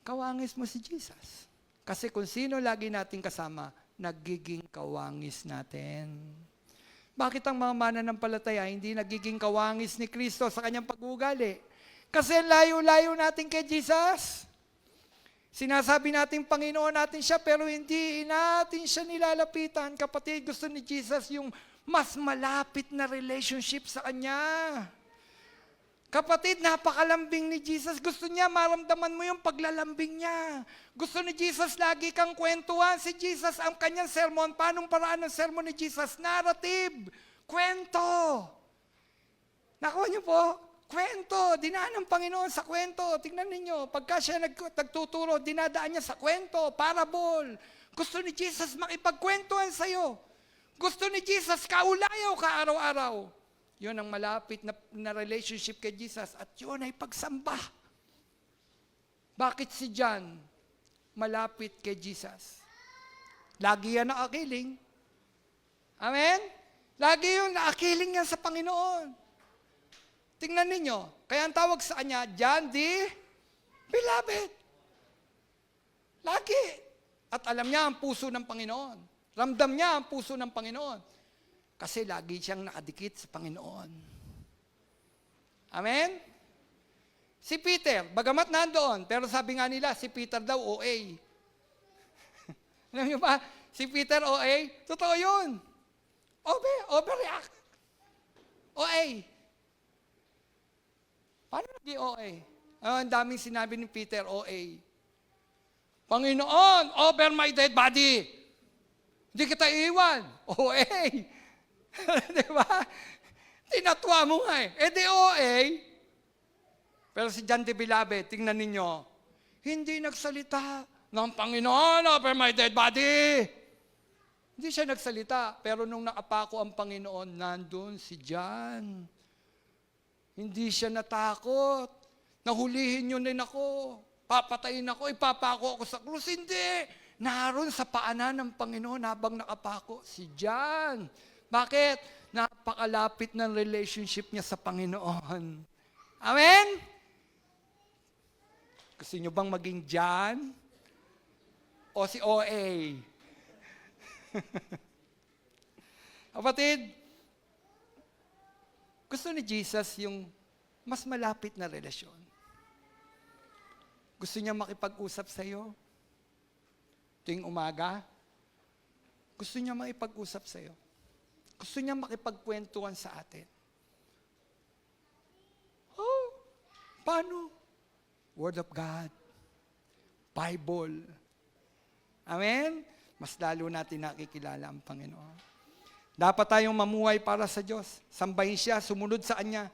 [SPEAKER 1] kawangis mo si Jesus. Kasi kung sino lagi nating kasama, nagiging kawangis natin. Bakit ang mga mananampalataya hindi nagiging kawangis ni Kristo sa kanyang pag-uugali? Kasi layo-layo natin kay Jesus. Sinasabi natin Panginoon natin siya, pero hindi natin siya nilalapitan. Kapatid, gusto ni Jesus yung mas malapit na relationship sa Kanya. Kapatid, napakalambing ni Jesus. Gusto niya, maramdaman mo yung paglalambing niya. Gusto ni Jesus, lagi kang kwentuhan. Si Jesus, ang kanyang sermon, paanong paraan ng sermon ni Jesus? Narrative. Kwento. Nakuha niyo po? Kwento. Dinaan ng Panginoon sa kwento. Tingnan ninyo, pagka siya nagtuturo, dinadaan niya sa kwento, parable. Gusto ni Jesus makipagkwentuhan sa'yo. Gusto ni Jesus, kaulayaw ka araw-araw. Yun ang malapit na relationship kay Jesus at yun ay pagsamba. Bakit si John malapit kay Jesus? Lagi yan naakiling. Amen? Lagi yun naakiling yan sa Panginoon. Tingnan ninyo, kaya ang tawag sa kanya, John the Beloved. Lagi. At alam niya ang puso ng Panginoon. Ramdam niya ang puso ng Panginoon. Kasi lagi siyang nakadikit sa Panginoon. Amen? Si Peter, bagamat nandoon, pero sabi nga nila, si Peter daw OA. Alam niyo ba? Si Peter OA? Totoo yun. Overreact. OA. Paano naging OA? Ang daming sinabi ni Peter OA. Panginoon, over my dead body. Hindi kita iiwan. OA. Di ba? Tinatwa mo nga eh. Di OA. Pero si John the Beloved, tingnan ninyo, hindi nagsalita ng Panginoon over my dead body. Hindi siya nagsalita. Pero nung nakapako ang Panginoon, nandun si John. Hindi siya natakot. Nahulihin niyo din ako. Papatayin ako, ipapako ako sa krus. Hindi. Naroon sa paanan ng Panginoon habang nakapako si John. Bakit? Napakalapit ng relationship niya sa Panginoon. Amen? Gusto niyo bang maging John? O si OA? Kapatid, gusto ni Jesus yung mas malapit na relasyon. Gusto niya makipag-usap sa iyo tuwing umaga. Gusto niya makipag-usap sa iyo. Gusto niya makipagkwentuhan sa atin. Oh, paano? Word of God. Bible. Amen? Mas lalo natin nakikilala ang Panginoon. Dapat tayong mamuhay para sa Diyos. Sambahin siya, sumunod sa Kanya.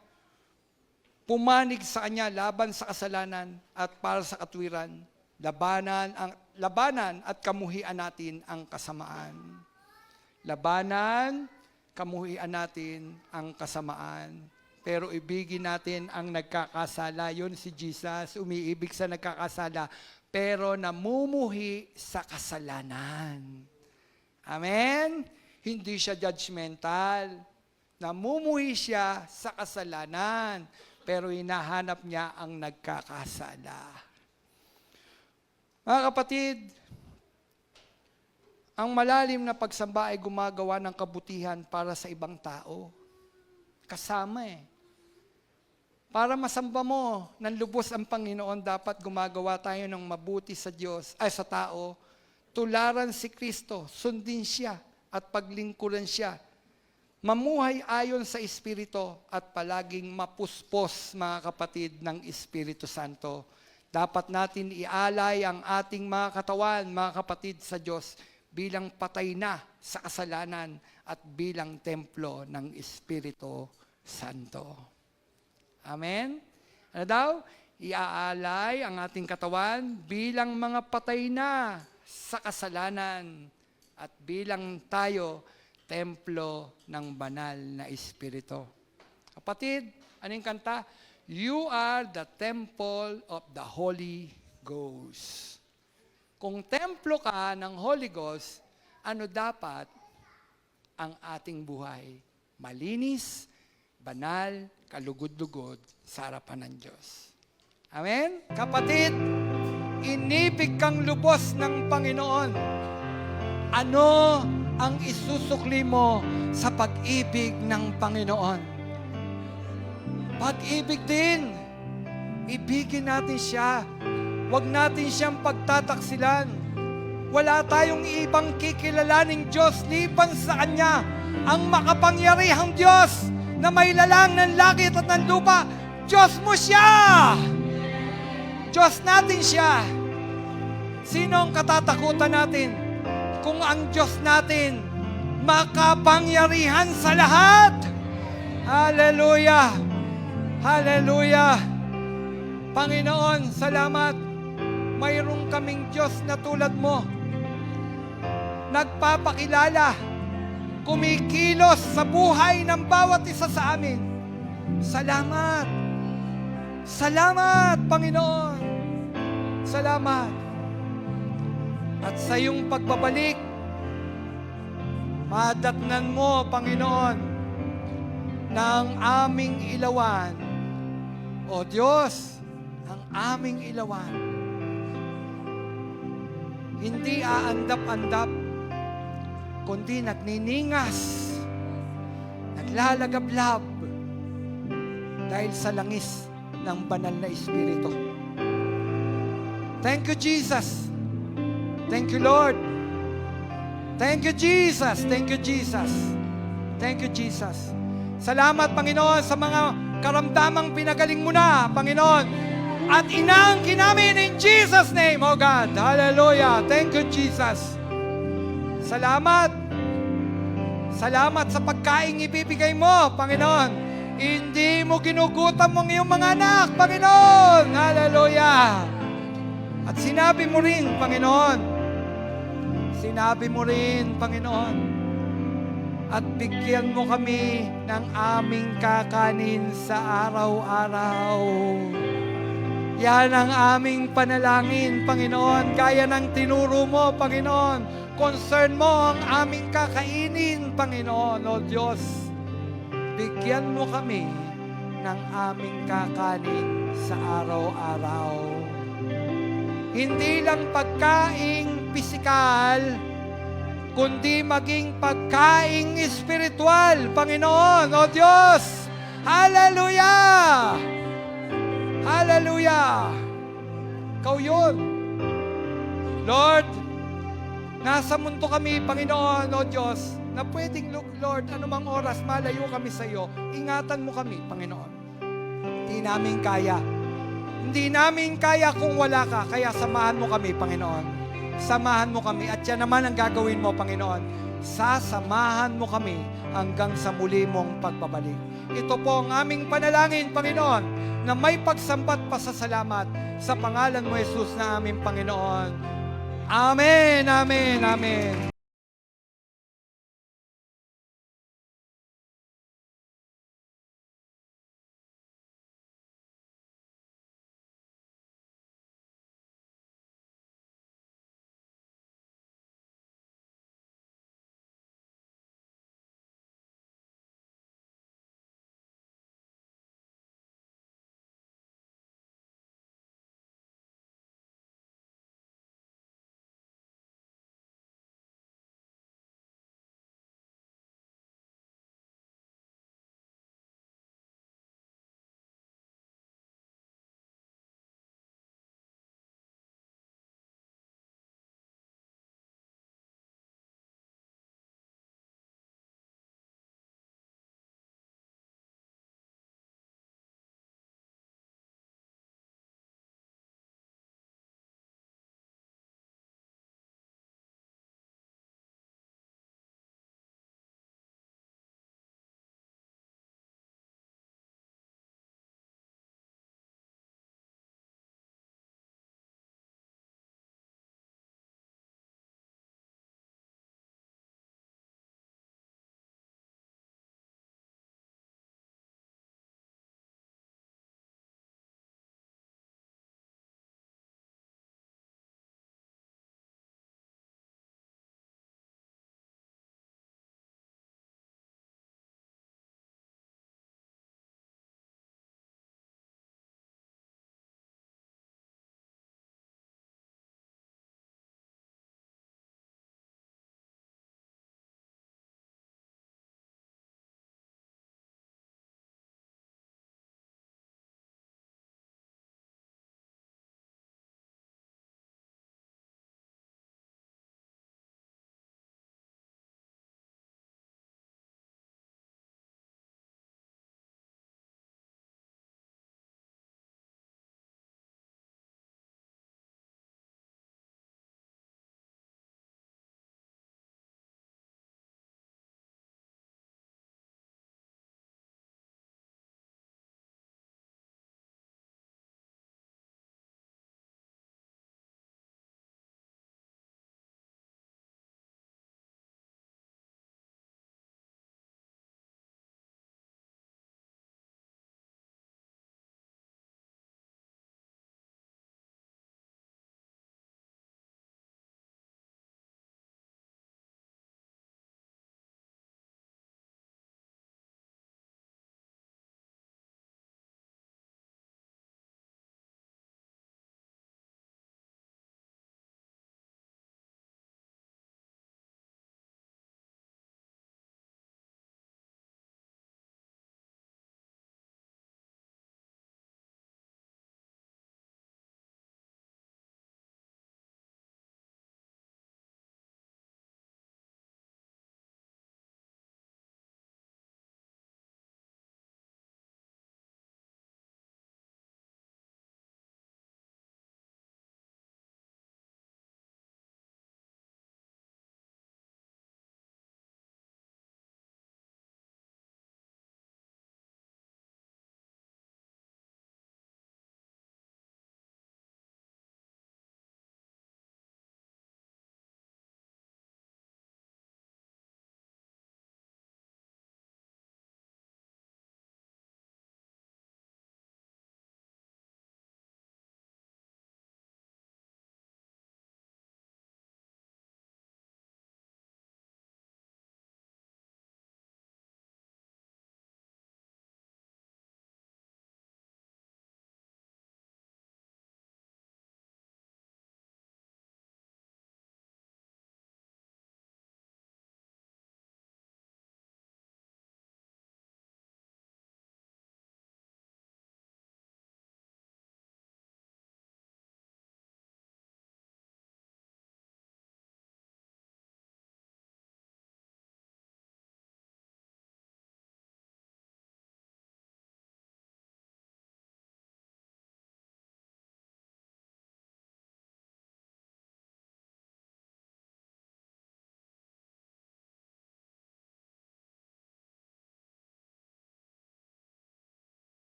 [SPEAKER 1] Pumanig sa Kanya laban sa kasalanan at para sa katwiran. Labanan at kamuhian natin ang kasamaan. Labanan, kamuhian natin ang kasamaan. Pero ibigin natin ang nagkakasala. Yun si Jesus, umiibig sa nagkakasala, pero namumuhi sa kasalanan. Amen? Hindi siya judgmental. Namumuhi siya sa kasalanan. pero hinahanap niya ang nagkakasala. Mga kapatid, ang malalim na pagsamba ay gumagawa ng kabutihan para sa ibang tao. Kasama Para masamba mo ng lubos ang Panginoon, dapat gumagawa tayo ng mabuti sa Diyos, ay sa tao, tularan si Kristo, sundin siya at paglingkuran siya. Mamuhay ayon sa Espiritu at palaging mapuspos, mga kapatid, ng Espiritu Santo. Dapat natin ialay ang ating mga katawan, mga kapatid, sa Diyos bilang patay na sa kasalanan at bilang templo ng Espiritu Santo. Amen? Ano daw? Iaalay ang ating katawan bilang mga patay na sa kasalanan at bilang tayo templo ng banal na Espiritu. Kapatid, anong kanta? You are the temple of the Holy Ghost. Kung templo ka ng Holy Ghost, ano dapat ang ating buhay? Malinis, banal, kalugod-lugod sa harapan ng Diyos. Amen? Kapatid, inibig kang lubos ng Panginoon. Ano ang isusukli mo sa pag-ibig ng Panginoon? Pag-ibig din. Ibigin natin siya. Huwag natin siyang pagtataksilan. Wala tayong ibang kikilalaning Diyos liban sa Kanya, ang makapangyarihang Diyos na may lalang ng langit at ng lupa. Diyos mo siya! Diyos natin siya. Sino ang katatakutan natin? Kung ang Diyos natin makapangyarihan sa lahat. Hallelujah! Hallelujah! Panginoon, salamat. Mayroon kaming Diyos na tulad mo. Nagpapakilala, kumikilos sa buhay ng bawat isa sa amin. Salamat. Salamat, Panginoon. Salamat. At sa iyong pagbabalik, madatnan mo, Panginoon, ng aming ilawan. O Diyos, ang aming ilawan. Hindi aandap-andap, kundi nagniningas, naglalagablab dahil sa langis ng banal na Espiritu. Thank you, Jesus. Thank you, Lord. Thank you, Jesus. Thank you, Jesus. Thank you, Jesus. Salamat, Panginoon, sa mga karamdamang pinagaling mo na, Panginoon. At inaangkin namin in Jesus' name, oh God. Hallelujah. Thank you, Jesus. Salamat. Salamat sa pagkaing ibibigay mo, Panginoon. Hindi mo ginugutam mo ang iyong mga anak, Panginoon. Hallelujah. At sinabi mo rin, Panginoon. Sinabi mo rin, Panginoon. At bigyan mo kami ng aming kakanin sa araw-araw. Yan ang aming panalangin, Panginoon. Gaya ng tinuro mo, Panginoon. Concern mo ang aming kakainin, Panginoon. O Diyos, bigyan mo kami ng aming kakanin sa araw-araw. Hindi lang pagkaing pisikal, kundi maging pagkaing espiritual, Panginoon. O Diyos, hallelujah! Hallelujah! Ikaw yun. Lord, nasa mundo kami, Panginoon, o Diyos, na pwedeng, Lord, anumang oras malayo kami sa iyo, ingatan mo kami, Panginoon. Hindi namin kaya. Hindi namin kaya kung wala ka, kaya samahan mo kami, Panginoon. Samahan mo kami, at yan naman ang gagawin mo, Panginoon. Sasamahan mo kami hanggang sa muli mong pagbabalik. Ito po ang aming panalangin, Panginoon, na may pagsambat pasasalamat sa pangalan mo, Jesus, na aming Panginoon. Amen, amen, amen.